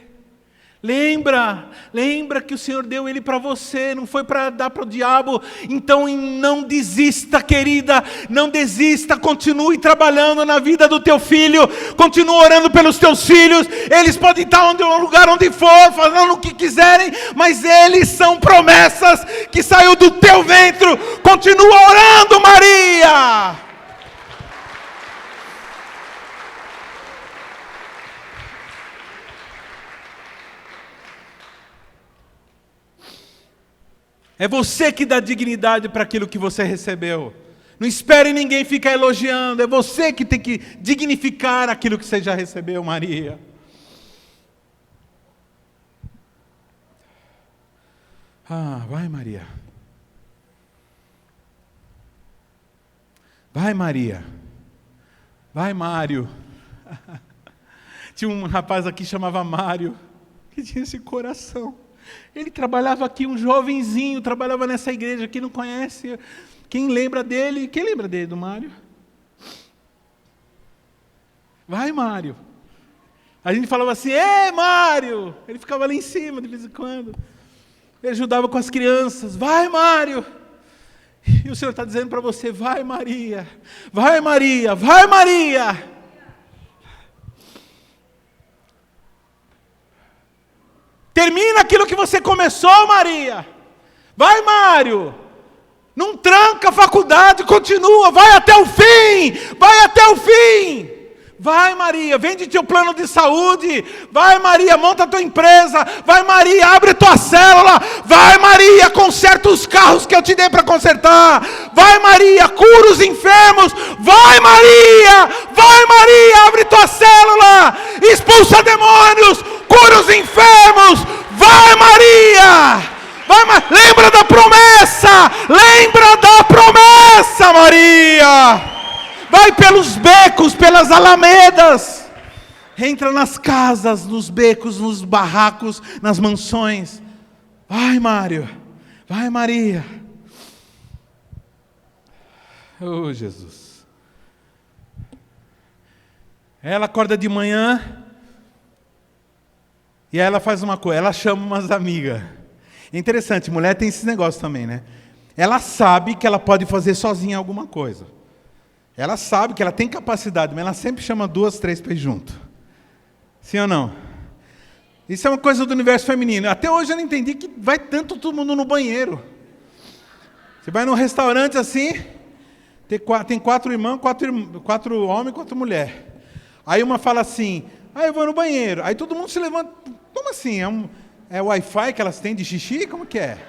Lembra que o Senhor deu ele para você, não foi para dar para o diabo. Então não desista, querida, não desista, continue trabalhando na vida do teu filho, continue orando pelos teus filhos. Eles podem estar no lugar onde for, falando o que quiserem, mas eles são promessas que saiu do teu ventre. Continua orando, Maria. É você que dá dignidade para aquilo que você recebeu. Não espere ninguém ficar elogiando. É você que tem que dignificar aquilo que você já recebeu, Maria. Vai, Maria. Vai, Maria. Vai, Mário. Tinha um rapaz aqui que chamava Mário, que tinha esse coração. Ele trabalhava aqui, um jovenzinho, trabalhava nessa igreja, quem não conhece, quem lembra dele? Quem lembra dele, do Mário? Vai, Mário. A gente falava assim, Mário! Ele ficava lá em cima de vez em quando. Ele ajudava com as crianças, vai, Mário! E o Senhor está dizendo para você, vai, Maria! Vai, Maria! Vai, Maria! Termina aquilo que você começou, Maria. Vai, Mário. Não tranca a faculdade, continua. Vai até o fim. Vai até o fim. Vai, Maria, vende teu plano de saúde. Vai, Maria, monta a tua empresa. Vai, Maria, abre tua célula. Vai, Maria, conserta os carros que eu te dei para consertar. Vai, Maria, cura os enfermos. Vai, Maria. Vai, Maria, abre tua célula. Expulsa demônios. Cura os enfermos. Vai, Maria. Vai, lembra da promessa. Lembra da promessa, Maria. Vai pelos becos, pelas alamedas. Entra nas casas, nos becos, nos barracos, nas mansões. Vai, Mário. Vai, Maria. Oh, Jesus. Ela acorda de manhã. E aí ela faz uma coisa, ela chama umas amigas. É interessante, mulher tem esse negócio também, né? Ela sabe que ela pode fazer sozinha alguma coisa. Ela sabe que ela tem capacidade, mas ela sempre chama 2, 3 para ir junto. Sim ou não? Isso é uma coisa do universo feminino. Até hoje eu não entendi que vai tanto todo mundo no banheiro. Você vai num restaurante assim, tem 4 irmãos, 4 homens, 4 mulheres. Aí uma fala assim, eu vou no banheiro. Aí todo mundo se levanta. Como assim? É o Wi-Fi que elas têm de xixi? Como que é?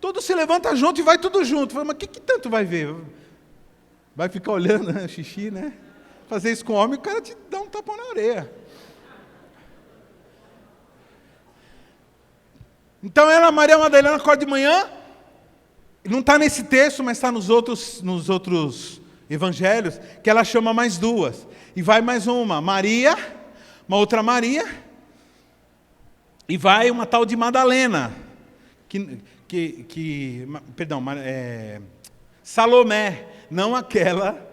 Tudo se levanta junto e vai tudo junto. Falei, mas o que tanto vai ver? Vai ficar olhando, né, xixi, né? Fazer isso com o homem, o cara te dá um tapão na orelha. Então ela, Maria Madalena, acorda de manhã, não está nesse texto, mas está nos outros evangelhos, que ela chama mais duas. E vai mais uma outra Maria, e vai uma tal de Madalena, Salomé, não aquela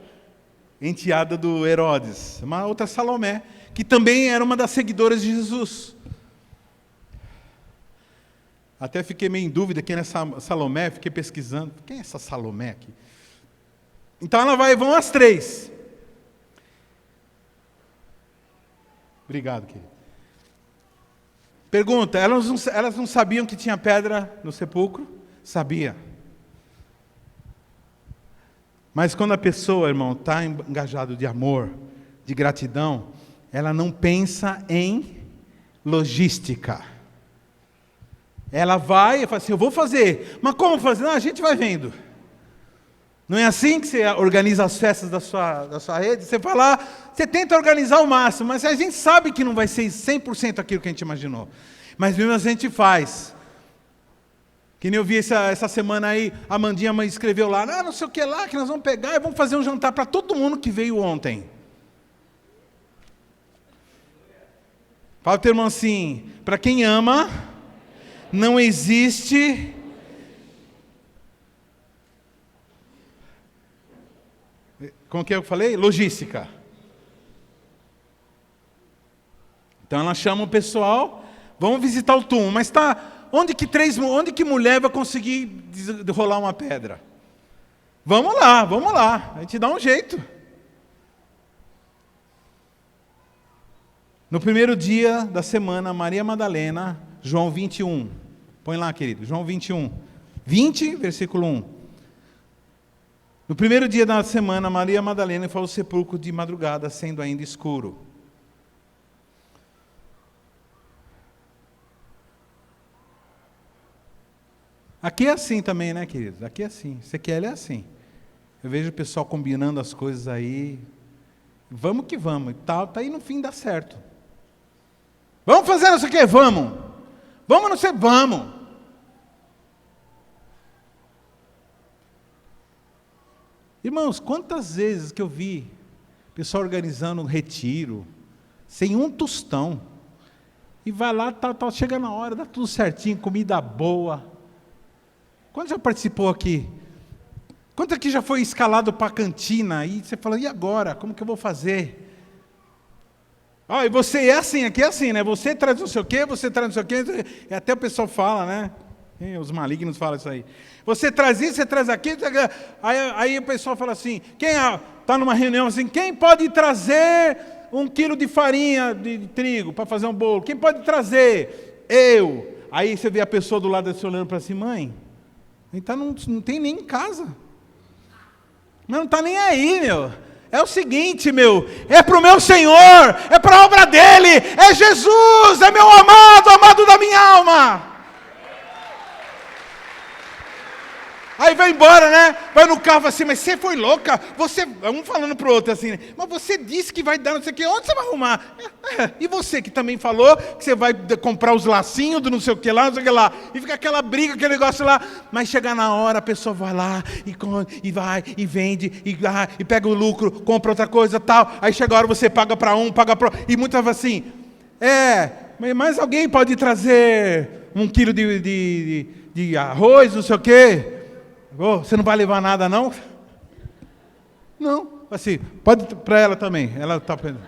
enteada do Herodes, uma outra Salomé, que também era uma das seguidoras de Jesus. Até fiquei meio em dúvida quem é essa Salomé, fiquei pesquisando. Quem é essa Salomé aqui? Então vão as três. Obrigado, querido. Pergunta, elas não sabiam que tinha pedra no sepulcro? Sabia. Mas quando a pessoa, irmão, está engajado de amor, de gratidão, ela não pensa em logística. Ela vai e fala assim, eu vou fazer. Mas como fazer? Não, a gente vai vendo. Não é assim que você organiza as festas da sua rede? Você vai lá, você tenta organizar o máximo, mas a gente sabe que não vai ser 100% aquilo que a gente imaginou. Mas mesmo assim a gente faz. Que nem eu vi essa semana aí, a Amandinha escreveu lá, não sei o que lá, que nós vamos pegar e vamos fazer um jantar para todo mundo que veio ontem. Fala para o irmão assim, para quem ama, não existe como que eu falei? Logística. Então ela chama o pessoal, vamos visitar o túmulo, mas onde que mulher vai conseguir rolar uma pedra? Vamos lá, a gente dá um jeito. No primeiro dia da semana, Maria Madalena, João 21. Põe lá, querido, João 21. 20, versículo 1. No primeiro dia da semana, Maria Madalena foi ao sepulcro de madrugada, sendo ainda escuro. Aqui é assim também, né, queridos? Aqui é assim. CQL é assim. Eu vejo o pessoal combinando as coisas aí. Vamos que vamos. E tal, tá aí no fim dá certo. Vamos fazer não sei o quê? Vamos. Vamos não sei, vamos. Irmãos, quantas vezes que eu vi pessoal organizando um retiro, sem um tostão, e vai lá, chega na hora, dá tudo certinho, comida boa. Quando já participou aqui? Quanto aqui já foi escalado para a cantina? E você fala, e agora? Como que eu vou fazer? E você é assim, aqui é assim, né? Você traz não sei o quê, você traz não sei o quê, e até o pessoal fala, né? Os malignos falam isso aí. Você traz isso, você traz aquilo, aí o pessoal fala assim, quem está numa reunião assim, quem pode trazer 1 quilo de farinha de trigo para fazer um bolo? Quem pode trazer? Eu. Aí você vê a pessoa do lado desse olhando para si, mãe, então não tem nem em casa. Mas não está nem aí, meu. É o seguinte, meu, é para o meu Senhor, é para a obra dEle, é Jesus, é meu amado da minha alma. Aí vai embora, né? Vai no carro assim, mas você foi louca? Um falando pro outro assim, mas você disse que vai dar não sei o que, onde você vai arrumar? E você que também falou que você vai comprar os lacinhos do não sei o que lá, não sei o que lá. E fica aquela briga, aquele negócio lá. Mas chegar na hora, a pessoa vai lá e vai, e vende, e pega o lucro, compra outra coisa tal. Aí chega a hora, você paga para um, paga para outro. E muitas vezes assim, mas alguém pode trazer 1 quilo de arroz, não sei o quê? Você não vai levar nada, não? Não. Assim, pode para ela também. Ela está pensando.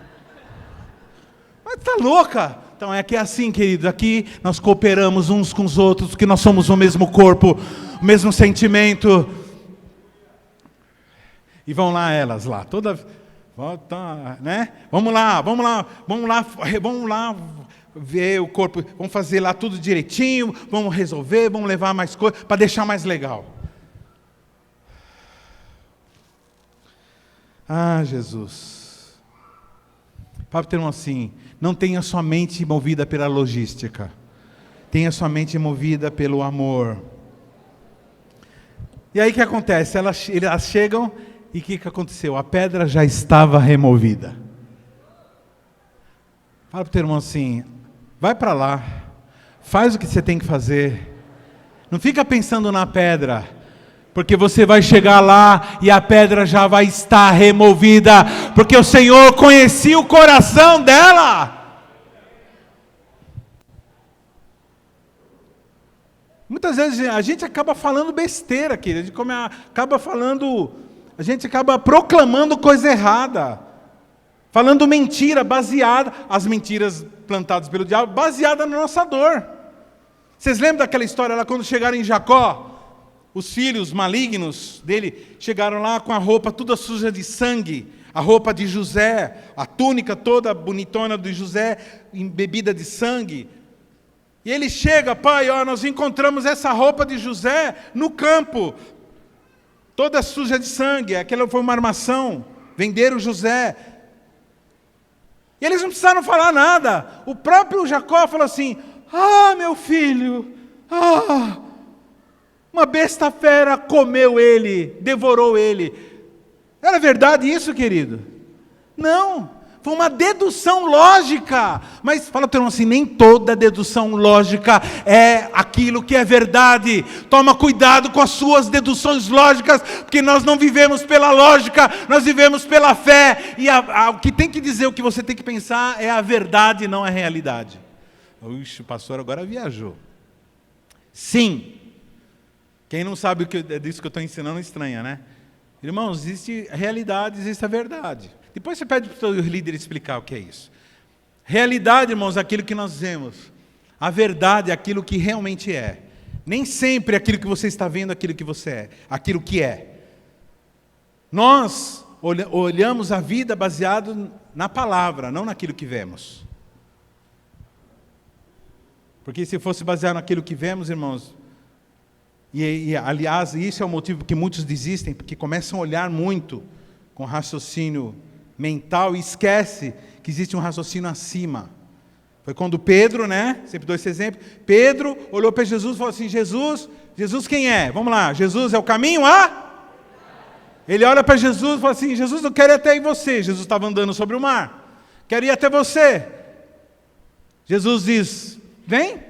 Mas está louca? Então é que é assim, queridos. Aqui nós cooperamos uns com os outros, porque nós somos o mesmo corpo, o mesmo sentimento. E vão lá elas lá, toda, né? Vamos lá ver o corpo, vamos fazer lá tudo direitinho, vamos resolver, vamos levar mais coisas para deixar mais legal. Jesus. Fala para o irmão assim, não tenha sua mente movida pela logística. Tenha sua mente movida pelo amor. E aí o que acontece? Elas chegam e o que aconteceu? A pedra já estava removida. Fala para o teu irmão assim, vai para lá, faz o que você tem que fazer. Não fica pensando na pedra, porque você vai chegar lá e a pedra já vai estar removida, porque o Senhor conhecia o coração dela. Muitas vezes a gente acaba falando besteira aqui, a gente acaba proclamando coisa errada, falando mentira baseada, as mentiras plantadas pelo diabo, baseada na nossa dor. Vocês lembram daquela história lá quando chegaram em Jacó? Os filhos malignos dele chegaram lá com a roupa toda suja de sangue, a roupa de José, a túnica toda bonitona de José, embebida de sangue. E ele chega, pai, nós encontramos essa roupa de José no campo, toda suja de sangue, aquela foi uma armação, venderam José. E eles não precisaram falar nada, o próprio Jacó falou assim, meu filho, uma besta fera comeu ele, devorou ele. Era verdade isso, querido? Não. Foi uma dedução lógica. Mas, fala para o irmão assim, nem toda dedução lógica é aquilo que é verdade. Toma cuidado com as suas deduções lógicas, porque nós não vivemos pela lógica, nós vivemos pela fé. E o que tem que dizer, o que você tem que pensar é a verdade, não a realidade. Ixi, o pastor agora viajou. Sim. Quem não sabe disso que eu estou ensinando estranha, né? Irmãos, existe a realidade, existe a verdade. Depois você pede para o seu líder explicar o que é isso. Realidade, irmãos, é aquilo que nós vemos. A verdade é aquilo que realmente é. Nem sempre é aquilo que você está vendo, aquilo que você é. Aquilo que é. Nós olhamos a vida baseado na palavra, não naquilo que vemos. Porque se fosse baseado naquilo que vemos, irmãos, aliás, isso é o motivo que muitos desistem, porque começam a olhar muito com raciocínio mental e esquece que existe um raciocínio acima. Foi quando Pedro, né? Sempre dou esse exemplo. Pedro olhou para Jesus e falou assim, Jesus quem é? Vamos lá, Jesus é o caminho Ele olha para Jesus e fala assim, Jesus, eu quero ir até você. Jesus estava andando sobre o mar. Quero ir até você. Jesus diz, vem.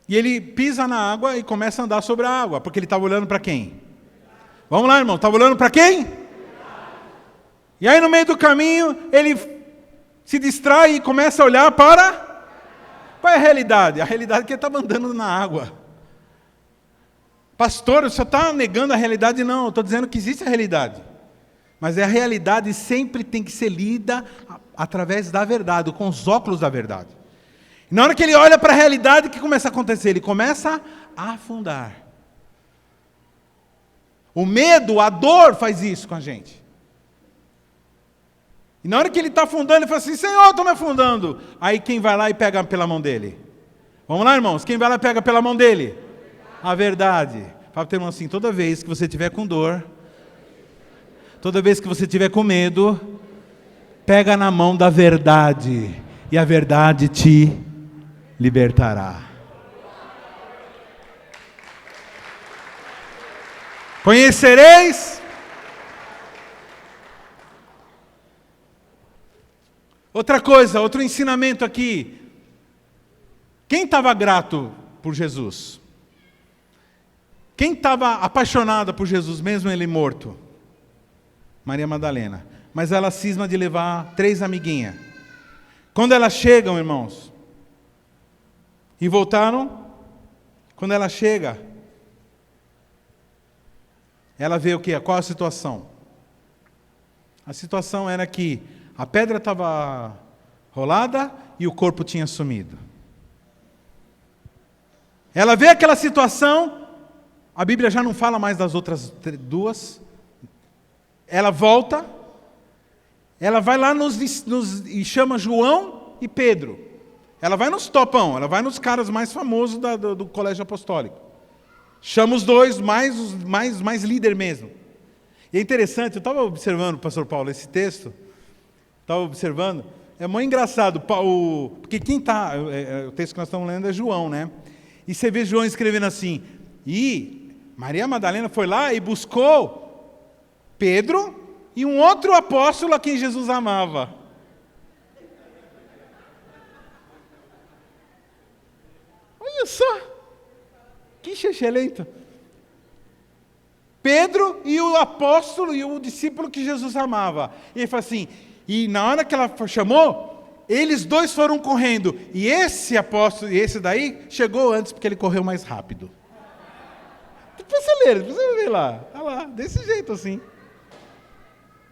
E ele pisa na água e começa a andar sobre a água, porque ele estava olhando para quem? Vamos lá, irmão, estava olhando para quem? E aí no meio do caminho, ele se distrai e começa a olhar para... Qual é a realidade? A realidade é que ele estava andando na água. Pastor, o senhor está negando a realidade? Não, eu estou dizendo que existe a realidade. Mas a realidade sempre tem que ser lida através da verdade, com os óculos da verdade. E na hora que ele olha para a realidade, o que começa a acontecer? Ele começa a afundar. O medo, a dor faz isso com a gente. E na hora que ele está afundando, ele fala assim, Senhor, estou me afundando. Aí quem vai lá e pega pela mão dele? Vamos lá, irmãos, quem vai lá e pega pela mão dele? A verdade. Fala para o teu irmão assim, toda vez que você estiver com dor, toda vez que você estiver com medo, pega na mão da verdade, e a verdade te libertará. Conhecereis. Outra coisa, outro ensinamento aqui. Quem estava grato por Jesus? Quem estava apaixonada por Jesus, mesmo ele morto? Maria Madalena. Mas ela cisma de levar 3 amiguinhas. Quando elas chegam, irmãos, e voltaram, quando ela chega, ela vê o quê? Qual a situação? A situação era que a pedra estava rolada e o corpo tinha sumido. Ela vê aquela situação, a Bíblia já não fala mais das outras 2. Ela volta, ela vai lá e chama João e Pedro. Ela vai nos topão, ela vai nos caras mais famosos do colégio apostólico. Chama os 2, mais líder mesmo. E é interessante, eu estava observando, pastor Paulo, esse texto, estava observando, é muito engraçado, porque quem está, o texto que nós estamos lendo é João, né? E você vê João escrevendo assim, e Maria Madalena foi lá e buscou Pedro e um outro apóstolo a quem Jesus amava. Olha só, que xexelento. Pedro e o apóstolo e o discípulo que Jesus amava. E ele falou assim, e na hora que ela chamou, eles dois foram correndo. E esse apóstolo e esse daí chegou antes porque ele correu mais rápido. Depois você lê lá. Olha lá, desse jeito assim.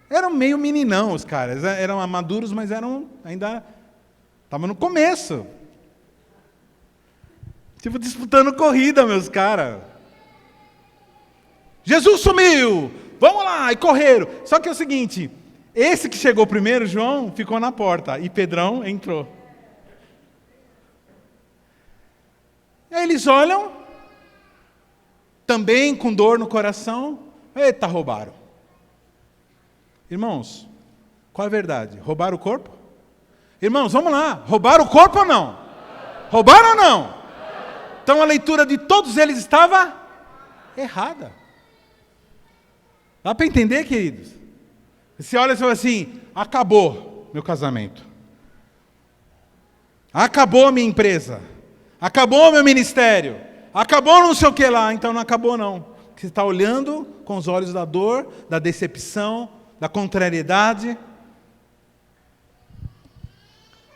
Eram meio meninão os caras. Eram maduros, mas eram ainda... Estavam no começo. Tipo, disputando corrida, meus caras. Jesus sumiu! Vamos lá! E correram. Só que é o seguinte, esse que chegou primeiro, João, ficou na porta. E Pedrão entrou. E aí eles olham, também com dor no coração. Eita, roubaram. Irmãos, qual é a verdade? Roubaram o corpo? Irmãos, vamos lá. Roubaram o corpo ou não? Roubaram ou não? Então a leitura de todos eles estava errada. Dá para entender, queridos? Você olha e fala assim, acabou meu casamento. Acabou a minha empresa. Acabou meu ministério. Acabou não sei o que lá. Então não acabou não. Você está olhando com os olhos da dor, da decepção, da contrariedade.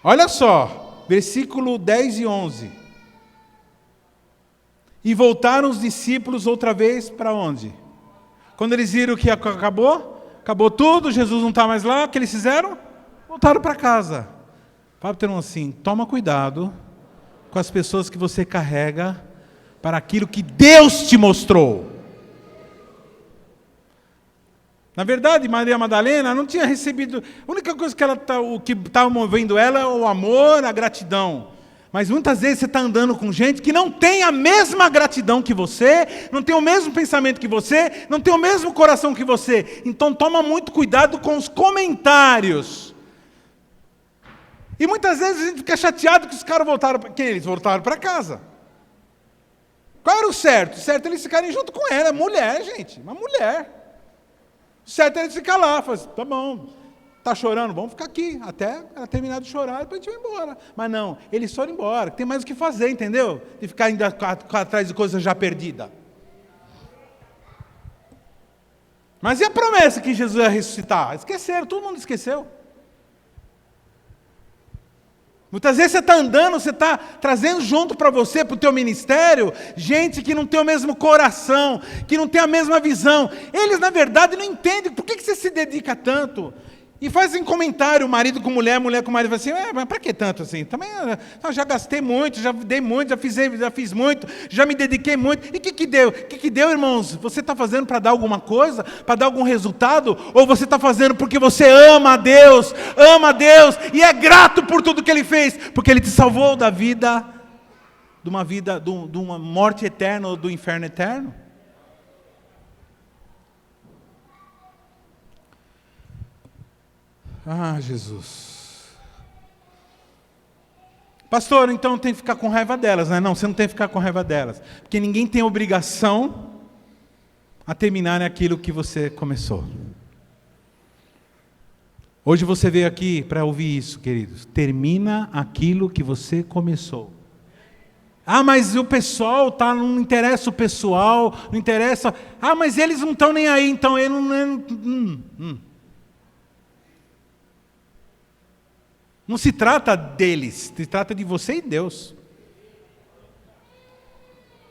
Olha só, versículo 10 e 11. E voltaram os discípulos outra vez para onde? Quando eles viram que acabou tudo, Jesus não está mais lá, o que eles fizeram? Voltaram para casa. Fala para o irmão assim, toma cuidado com as pessoas que você carrega para aquilo que Deus te mostrou. Na verdade, Maria Madalena não tinha recebido... A única coisa que estava movendo ela é o amor, a gratidão. Mas muitas vezes você está andando com gente que não tem a mesma gratidão que você, não tem o mesmo pensamento que você, não tem o mesmo coração que você. Então toma muito cuidado com os comentários. E muitas vezes a gente fica chateado que os caras voltaram... Eles voltaram para casa. Qual era o certo? O certo é eles ficarem junto com ela. Mulher, gente. Uma mulher. O certo é eles ficarem lá. Falam assim, tá bom. Está chorando? Vamos ficar aqui. Até ela terminar de chorar, depois a gente vai embora. Mas não. Eles foram embora. Tem mais o que fazer, entendeu? De ficar ainda atrás de coisas já perdidas. Mas e a promessa que Jesus ia ressuscitar? Esqueceram. Todo mundo esqueceu. Muitas vezes você está andando, você está trazendo junto para você, para o teu ministério, gente que não tem o mesmo coração, que não tem a mesma visão. Eles, na verdade, não entendem por que você se dedica tanto. E fazem comentário, marido com mulher, mulher com marido, assim, mas para que tanto assim? Também, eu já gastei muito, já dei muito, já fiz muito, já me dediquei muito. E o que deu? O que deu, irmãos? Você está fazendo para dar alguma coisa? Para dar algum resultado? Ou você está fazendo porque você ama a Deus, e é grato por tudo que Ele fez, porque Ele te salvou da vida, de uma morte eterna ou do inferno eterno? Ah, Jesus. Pastor, então tem que ficar com raiva delas, né? Não, você não tem que ficar com raiva delas. Porque ninguém tem obrigação a terminar aquilo que você começou. Hoje você veio aqui para ouvir isso, queridos. Termina aquilo que você começou. Ah, mas o pessoal não interessa o pessoal, não interessa. Ah, mas eles não estão nem aí, então ele não. Não se trata deles, se trata de você e Deus.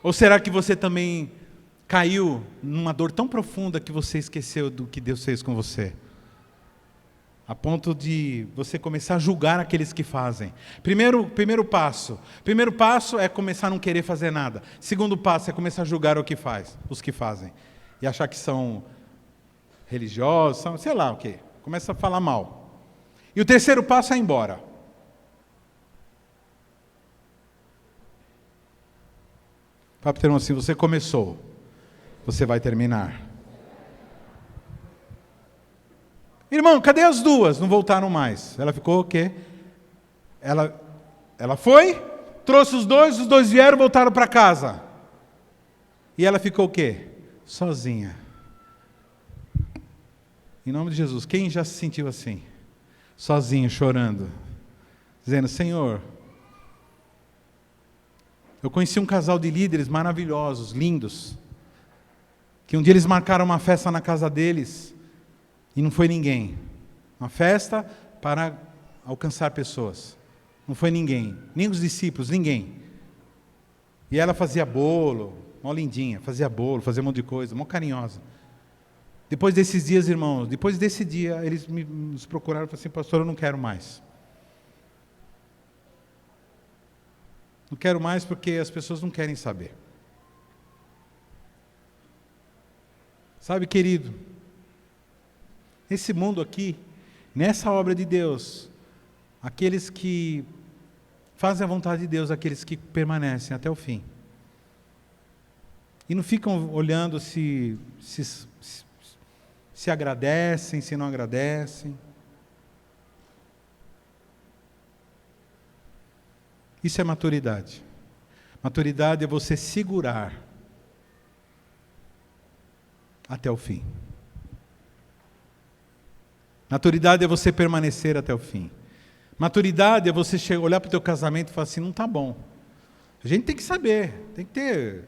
Ou será que você também caiu numa dor tão profunda que você esqueceu do que Deus fez com você? A ponto de você começar a julgar aqueles que fazem. Primeiro passo é começar a não querer fazer nada. Segundo passo é começar a julgar os que fazem. E achar que são religiosos, sei lá o quê. Começa a falar mal. E o terceiro passo é ir embora. Fala para o irmão assim, você começou, você vai terminar. Irmão, cadê as duas? Não voltaram mais. Ela ficou o quê? Ela foi, trouxe os dois vieram e voltaram para casa. E ela ficou o quê? Sozinha. Em nome de Jesus, quem já se sentiu assim? Sozinho, chorando, dizendo, Senhor, eu conheci um casal de líderes maravilhosos, lindos, que um dia eles marcaram uma festa na casa deles, e não foi ninguém. Uma festa para alcançar pessoas. Não foi ninguém, nem os discípulos, ninguém. E ela fazia bolo, mó lindinha, fazia bolo, fazia um monte de coisa, mó carinhosa. Depois desses dias, irmãos, depois desse dia, eles nos procuraram e falaram assim, pastor, eu não quero mais. Não quero mais porque as pessoas não querem saber. Sabe, querido, esse mundo aqui, nessa obra de Deus, aqueles que fazem a vontade de Deus, aqueles que permanecem até o fim. E não ficam olhando se agradecem, se não agradecem. Isso é maturidade. Maturidade é você segurar até o fim. Maturidade é você permanecer até o fim. Maturidade é você olhar para o teu casamento e falar assim, não está bom. A gente tem que saber, tem que ter,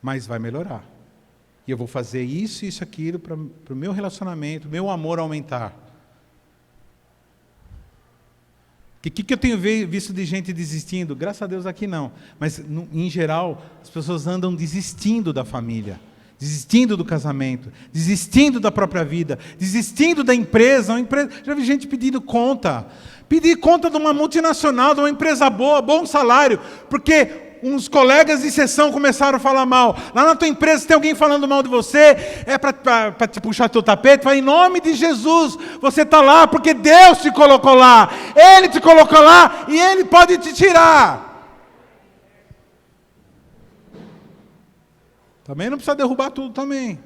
mas vai melhorar. E eu vou fazer isso, isso, aquilo para o meu relacionamento, meu amor aumentar. O que eu tenho visto de gente desistindo? Graças a Deus aqui não. Mas, em geral, as pessoas andam desistindo da família, desistindo do casamento, desistindo da própria vida, desistindo da empresa. Já vi gente pedindo conta. Pedir conta de uma multinacional, de uma empresa boa, bom salário, porque uns colegas de sessão começaram a falar mal. Lá na tua empresa tem alguém falando mal de você, é para te puxar teu tapete, fala, em nome de Jesus, você está lá porque Deus te colocou lá. Ele te colocou lá e Ele pode te tirar. Também não precisa derrubar tudo também.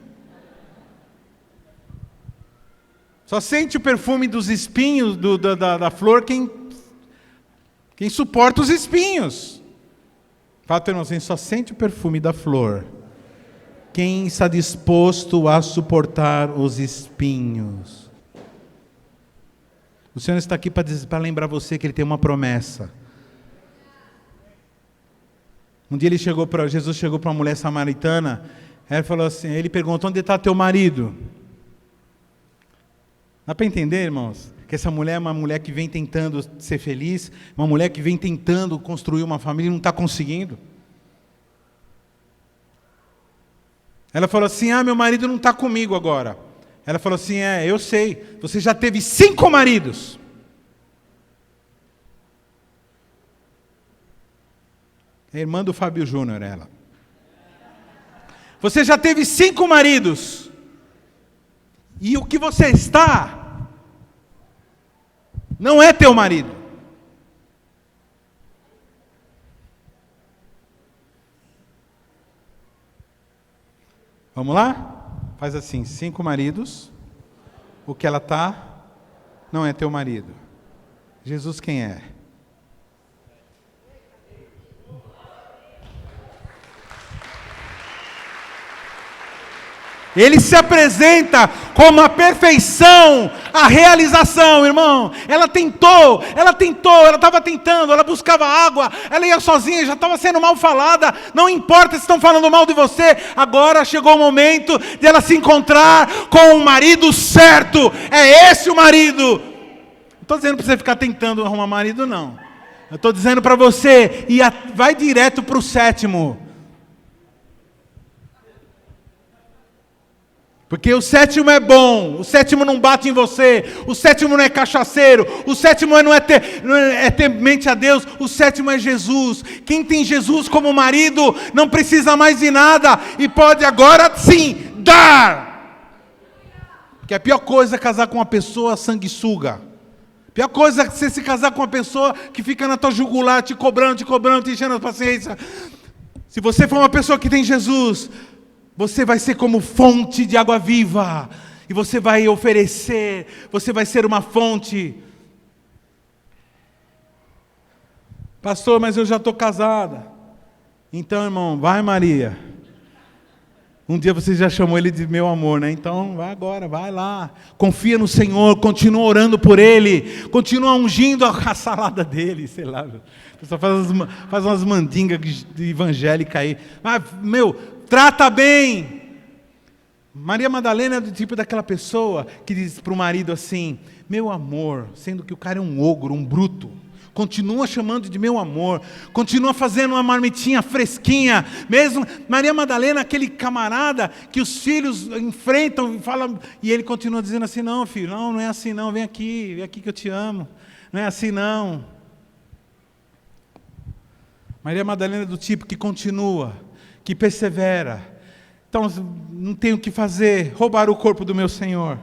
Só sente o perfume dos espinhos da flor quem suporta os espinhos. Fala, teu irmão, assim, só sente o perfume da flor quem está disposto a suportar os espinhos. O Senhor está aqui para lembrar você que Ele tem uma promessa. Um dia Jesus chegou para uma mulher samaritana, ela falou assim, ele perguntou, onde está teu marido? Dá para entender, irmãos? Que essa mulher é uma mulher que vem tentando ser feliz, uma mulher que vem tentando construir uma família e não está conseguindo. Ela falou assim, meu marido não está comigo agora. Ela falou assim, eu sei, você já teve 5 maridos. É a irmã do Fábio Júnior, ela. Você já teve 5 maridos. E o que você está não é teu marido. Vamos lá? Faz assim, 5 maridos. O que ela está não é teu marido. Jesus quem é? Ele se apresenta como a perfeição, a realização, irmão. Ela estava tentando, ela buscava água, ela ia sozinha, já estava sendo mal falada. Não importa se estão falando mal de você, agora chegou o momento de ela se encontrar com o marido certo. É esse o marido. Não estou dizendo para você ficar tentando arrumar marido, não. Eu estou dizendo para você, vai direto para o 7º. Porque o 7º é bom, o 7º não bate em você, o 7º não é cachaceiro, o 7º não é temente a Deus, o 7º é Jesus. Quem tem Jesus como marido não precisa mais de nada e pode agora sim dar. Porque a pior coisa é casar com uma pessoa sanguessuga. A pior coisa é você se casar com uma pessoa que fica na tua jugular te cobrando, te enchendo a paciência. Se você for uma pessoa que tem Jesus, você vai ser como fonte de água viva. E você vai oferecer. Você vai ser uma fonte. Pastor, mas eu já estou casada. Então, irmão, vai Maria. Um dia você já chamou ele de meu amor, né? Então, vai agora, vai lá. Confia no Senhor, continua orando por ele. Continua ungindo a salada dele, sei lá. A pessoa faz umas mandingas evangélicas aí. Mas, trata bem. Maria Madalena é do tipo daquela pessoa que diz para o marido assim, meu amor, sendo que o cara é um ogro, um bruto. Continua chamando de meu amor, continua fazendo uma marmitinha fresquinha, mesmo Maria Madalena, aquele camarada que os filhos enfrentam e falam, e ele continua dizendo assim, não filho, não é assim não, vem aqui que eu te amo, não é assim não. Maria Madalena é do tipo que continua, que persevera, então não tenho o que fazer, roubar o corpo do meu Senhor.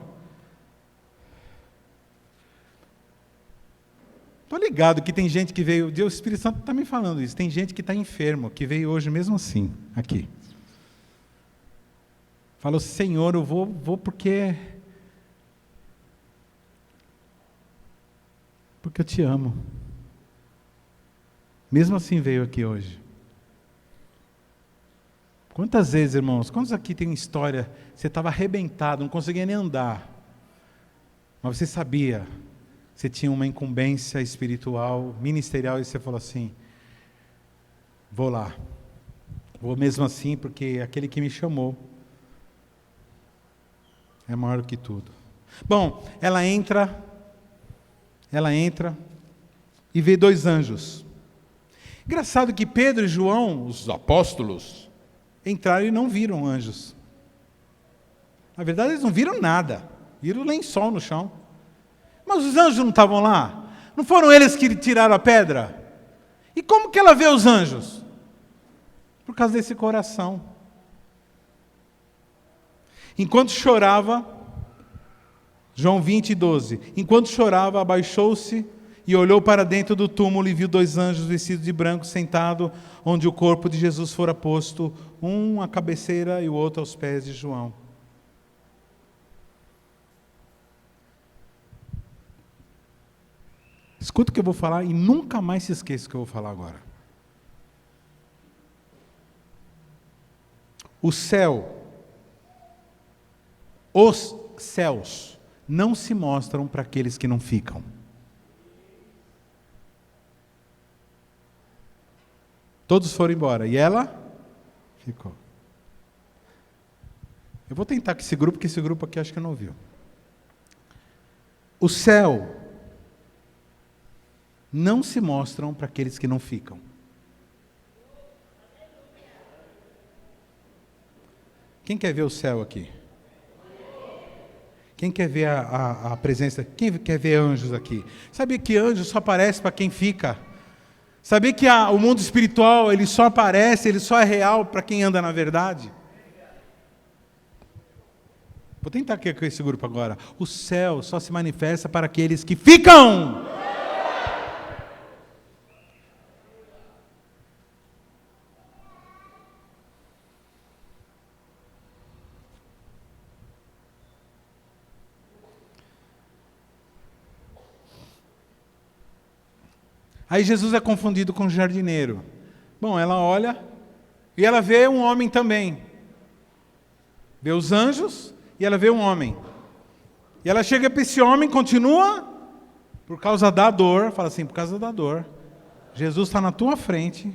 Estou ligado que tem gente que veio, o Espírito Santo está me falando isso, tem gente que está enfermo, que veio hoje mesmo assim, aqui. Falou, Senhor, eu vou porque eu te amo. Mesmo assim veio aqui hoje. Quantas vezes, irmãos, quantos aqui tem história, você estava arrebentado, não conseguia nem andar, mas você sabia, você tinha uma incumbência espiritual, ministerial, e você falou assim, vou lá, vou mesmo assim, porque aquele que me chamou é maior do que tudo. Bom, ela entra e vê 2 anjos. Engraçado que Pedro e João, os apóstolos, entraram e não viram anjos. Na verdade, eles não viram nada, viram lençol no chão. Mas os anjos não estavam lá? Não foram eles que tiraram a pedra? E como que ela vê os anjos? Por causa desse coração. Enquanto chorava, João 20:12, enquanto chorava, abaixou-se e olhou para dentro do túmulo e viu 2 anjos vestidos de branco sentados onde o corpo de Jesus fora posto, um à cabeceira e o outro aos pés de João. Escuta o que eu vou falar e nunca mais se esqueça o que eu vou falar agora. O céu, os céus, não se mostram para aqueles que não ficam. Todos foram embora e ela ficou. Eu vou tentar com esse grupo, porque esse grupo aqui acho que não ouviu. O céu não se mostram para aqueles que não ficam. Quem quer ver o céu aqui? Quem quer ver a presença? Quem quer ver anjos aqui? Sabia que anjos só aparece para quem fica? Sabia que o mundo espiritual ele só aparece, ele só é real para quem anda na verdade? Vou tentar aqui com esse grupo agora. O céu só se manifesta para aqueles que ficam. Aí Jesus é confundido com o jardineiro. Bom, ela olha e ela vê um homem também. Vê os anjos e ela vê um homem. E ela chega para esse homem, continua, por causa da dor, fala assim, por causa da dor. Jesus está na tua frente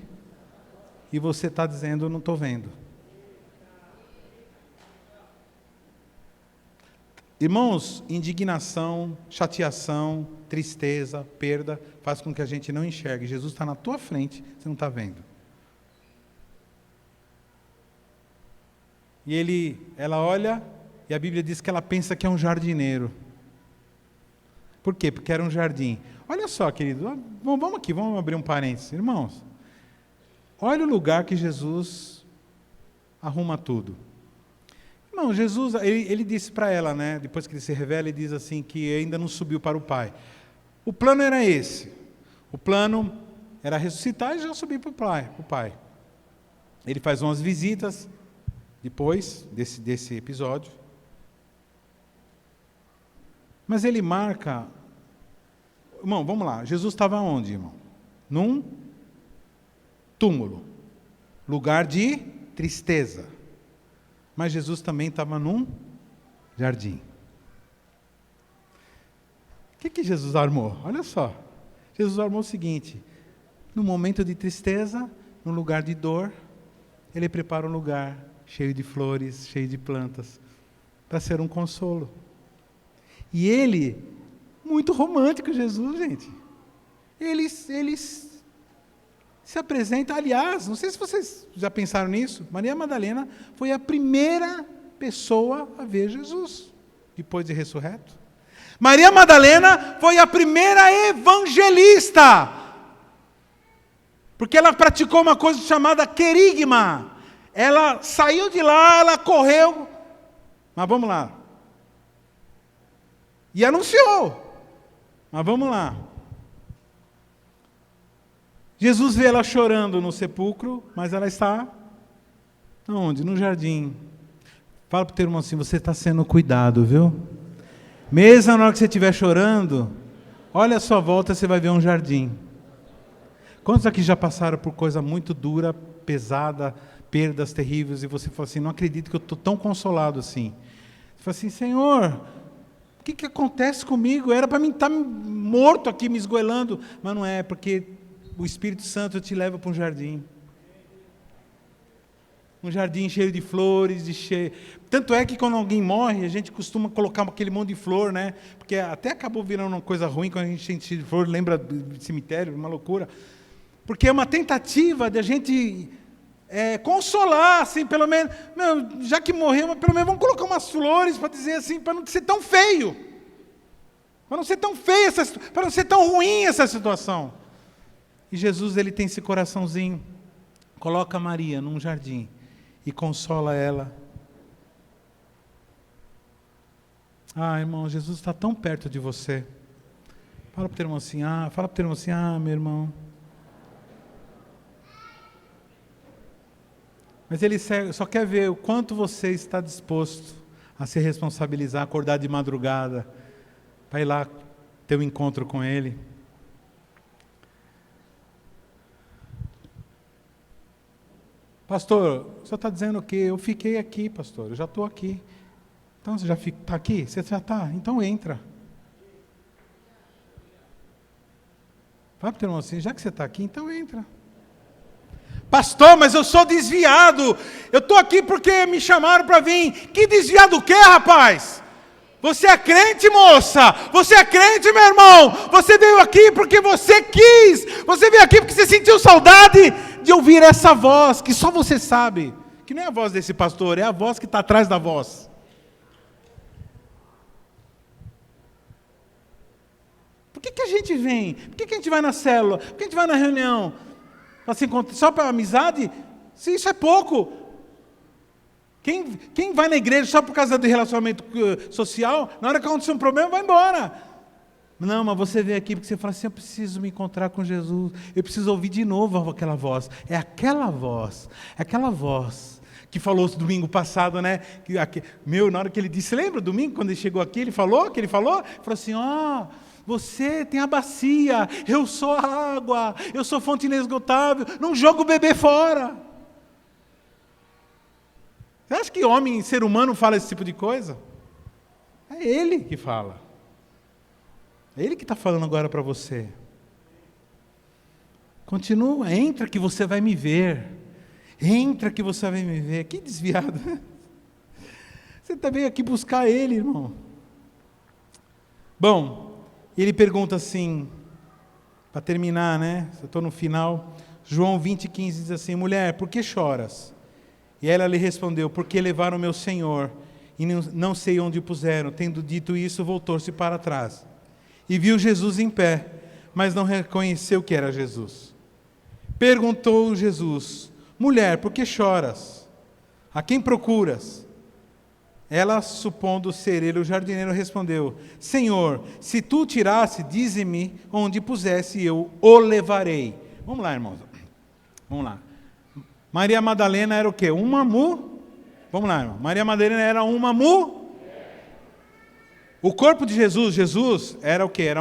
e você está dizendo, não estou vendo. Irmãos, indignação, chateação, tristeza, perda, faz com que a gente não enxergue. Jesus está na tua frente, você não está vendo. E ela olha, e a Bíblia diz que ela pensa que é um jardineiro. Por quê? Porque era um jardim. Olha só, querido, vamos aqui, vamos abrir um parênteses. Irmãos, olha o lugar que Jesus arruma tudo. Não, Jesus, ele disse para ela, né, depois que ele se revela, ele diz assim, que ainda não subiu para o Pai. O plano era esse. O plano era ressuscitar e já subir para o Pai. Ele faz umas visitas, depois desse episódio. Mas ele marca... Irmão, vamos lá. Jesus estava onde, irmão? Num túmulo. Lugar de tristeza. Mas Jesus também estava num jardim. O que Jesus armou? Olha só. Jesus armou o seguinte: no momento de tristeza, no lugar de dor, Ele prepara um lugar cheio de flores, cheio de plantas, para ser um consolo. E Ele, muito romântico, Jesus, gente. Ele se apresenta, aliás, não sei se vocês já pensaram nisso, Maria Madalena foi a primeira pessoa a ver Jesus, depois de ressurreto. Maria Madalena foi a primeira evangelista, porque ela praticou uma coisa chamada querigma. Ela saiu de lá, ela correu, mas vamos lá, e anunciou, mas vamos lá. Jesus vê ela chorando no sepulcro, mas ela está onde? No jardim. Fala para o teu irmão assim: você está sendo cuidado, viu? Mesmo na hora que você estiver chorando, olha à sua volta, você vai ver um jardim. Quantos aqui já passaram por coisa muito dura, pesada, perdas terríveis, e você fala assim: não acredito que eu estou tão consolado assim. Você fala assim: Senhor, o que acontece comigo? Era para mim estar morto aqui, me esgoelando. Mas não é, porque o Espírito Santo te leva para um jardim. Um jardim cheio de flores, Tanto é que quando alguém morre, a gente costuma colocar aquele monte de flor, né? Porque até acabou virando uma coisa ruim quando a gente enche de flor, lembra do cemitério, uma loucura. Porque é uma tentativa de a gente consolar, assim, pelo menos, já que morreu, pelo menos vamos colocar umas flores para dizer assim, para não ser tão feio. Para não ser tão feio, para não ser tão ruim essa situação. E Jesus, Ele tem esse coraçãozinho, coloca Maria num jardim e consola ela. Ah, irmão, Jesus está tão perto de você. Fala para o teu irmão assim: meu irmão. Mas Ele só quer ver o quanto você está disposto a se responsabilizar, acordar de madrugada, para ir lá ter um encontro com Ele. Pastor, o senhor está dizendo o quê? Eu fiquei aqui, pastor, eu já estou aqui. Então você já está aqui? Você já está? Então entra. Fala para o teu irmão assim: já que você está aqui, então entra. Pastor, mas eu sou desviado. Eu estou aqui porque me chamaram para vir. Que desviado o quê, rapaz? Você é crente, moça? Você é crente, meu irmão? Você veio aqui porque você quis. Você veio aqui porque você sentiu saudade de ouvir essa voz, que só você sabe. Que não é a voz desse pastor, é a voz que está atrás da voz. Por que a gente vem? Por que a gente vai na célula? Por que a gente vai na reunião? Só para amizade? Se isso é pouco. Quem vai na igreja só por causa do relacionamento social, na hora que acontecer um problema, vai embora. Não, mas você veio aqui porque você fala assim: eu preciso me encontrar com Jesus, eu preciso ouvir de novo aquela voz. É aquela voz que falou domingo passado, né? Na hora que ele disse, lembra domingo, quando ele chegou aqui, ele falou assim: você tem a bacia, eu sou a água, eu sou fonte inesgotável, não joga o bebê fora. Você acha que homem, ser humano, fala esse tipo de coisa? É Ele que fala. É Ele que está falando agora para você. Continua, entra que você vai me ver. Entra que você vai me ver. Que desviado. Você veio aqui buscar Ele, irmão. Bom, ele pergunta assim, para terminar, né? Eu estou no final. João 20:15 diz assim: mulher, por que choras? E ela lhe respondeu: porque levaram o meu Senhor, e não sei onde o puseram. Tendo dito isso, voltou-se para trás. E viu Jesus em pé, mas não reconheceu que era Jesus. Perguntou Jesus: mulher, por que choras? A quem procuras? Ela, supondo ser ele o jardineiro, respondeu: Senhor, se tu o tirasse, dize-me onde pusesse, e eu o levarei. Vamos lá, irmãos. Vamos lá. Maria Madalena era o quê? Uma Vamos lá, irmão. Maria Madalena era uma O corpo de Jesus era o quê? Era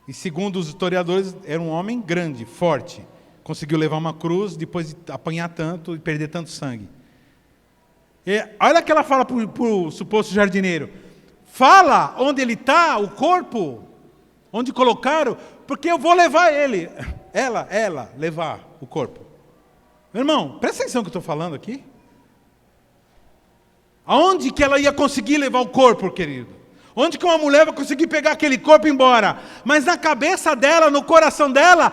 E segundo os historiadores, era um homem grande, forte. conseguiu levar uma cruz, depois de apanhar tanto e perder tanto sangue. E olha que ela fala para o suposto jardineiro: fala onde ele está, o corpo, onde colocaram, porque eu vou levar ele. Ela levar o corpo. Meu irmão, presta atenção no que eu estou falando aqui. Aonde que ela ia conseguir levar o corpo, querido? Onde que uma mulher vai conseguir pegar aquele corpo e ir embora? Mas na cabeça dela, no coração dela,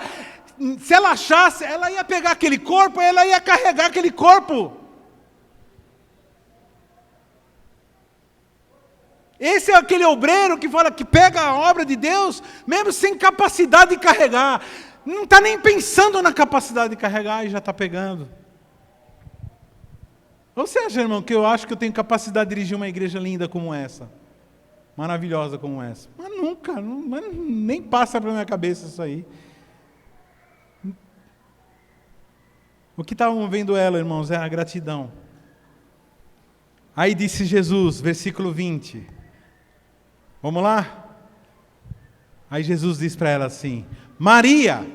se ela achasse, ela ia pegar aquele corpo, ela ia carregar aquele corpo. Esse é aquele obreiro que fala que pega a obra de Deus, mesmo sem capacidade de carregar. Não está nem pensando na capacidade de carregar e já está pegando. Ou você acha, irmão, que eu acho que eu tenho capacidade de dirigir uma igreja linda como essa? Maravilhosa como essa? Mas nunca, nem passa pela minha cabeça isso aí. O que estava movendo ela, irmãos, é a gratidão. Aí disse Jesus, versículo 20. Vamos lá? Aí Jesus diz para ela assim: Maria.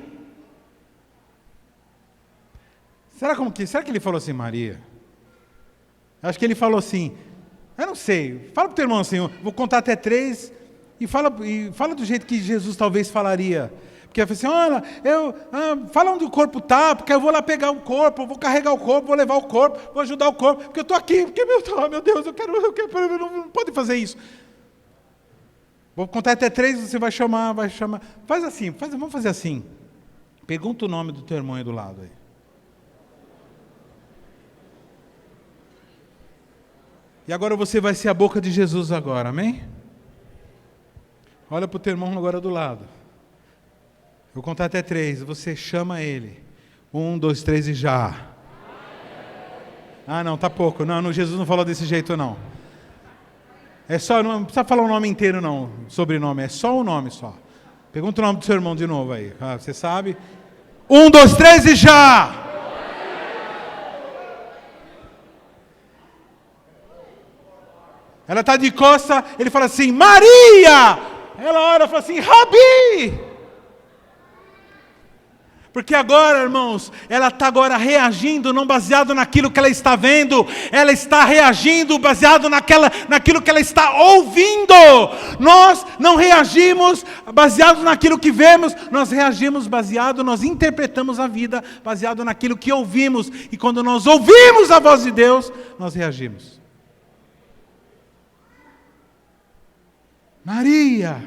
Será que ele falou assim, Maria? Acho que ele falou assim, eu não sei, fala para o teu irmão assim, vou contar até 3 e fala do jeito que Jesus talvez falaria. Porque ele falou assim, fala onde o corpo está, porque eu vou lá pegar o corpo, vou carregar o corpo, vou levar o corpo, vou ajudar o corpo, porque eu estou aqui, porque meu Deus, eu quero, não pode fazer isso. Vou contar até 3, você vai chamar. Faz assim, vamos fazer assim. Pergunta o nome do teu irmão aí do lado aí. E agora você vai ser a boca de Jesus agora, amém? Olha para o teu irmão agora do lado. Eu vou contar até 3, você chama ele. 1, 2, 3 e já. Ah, não, tá pouco. Não, Jesus não falou desse jeito, não. É só, não precisa falar o nome inteiro, não, sobrenome, é só o nome só. Pergunta o nome do seu irmão de novo aí, você sabe? 1, 2, 3 e já! Ela está de costa, ele fala assim, Maria! Ela ora e fala assim, Rabi! Porque agora, irmãos, ela está agora reagindo, não baseado naquilo que ela está vendo, ela está reagindo baseado naquilo que ela está ouvindo. Nós não reagimos baseado naquilo que vemos, nós reagimos nós interpretamos a vida baseado naquilo que ouvimos. E quando nós ouvimos a voz de Deus, nós reagimos. Maria!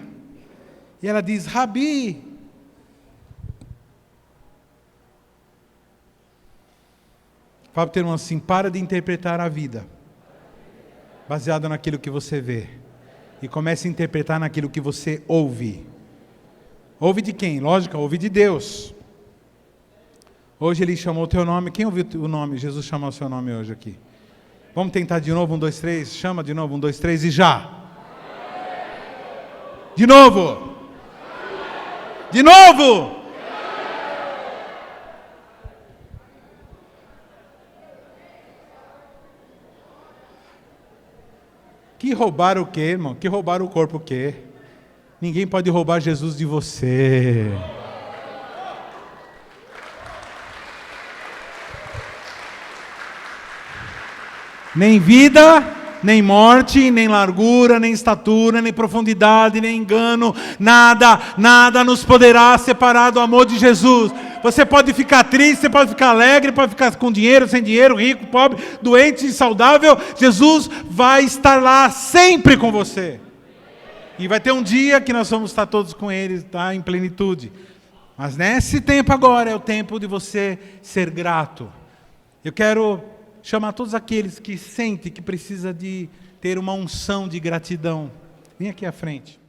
E ela diz, Rabi! Fala para o teu irmão assim, para de interpretar a vida baseado naquilo que você vê e comece a interpretar naquilo que você ouve. Ouve de quem? Lógico, ouve de Deus. Hoje ele chamou o teu nome. Quem ouviu o nome? Jesus chamou o seu nome hoje aqui. Vamos tentar de novo, 1, 2, 3. Chama de novo, 1, 2, 3 e já. De novo. De novo. Que roubar o quê, irmão? Que roubar o corpo o quê? Ninguém pode roubar Jesus de você. Nem vida, nem morte, nem largura, nem estatura, nem profundidade, nem engano, nada nos poderá separar do amor de Jesus. Você pode ficar triste, você pode ficar alegre, pode ficar com dinheiro, sem dinheiro, rico, pobre, doente, saudável. Jesus vai estar lá sempre com você. E vai ter um dia que nós vamos estar todos com Ele, tá, em plenitude. Mas nesse tempo agora é o tempo de você ser grato. Eu quero chamar todos aqueles que sentem que precisa de ter uma unção de gratidão. Vem aqui à frente.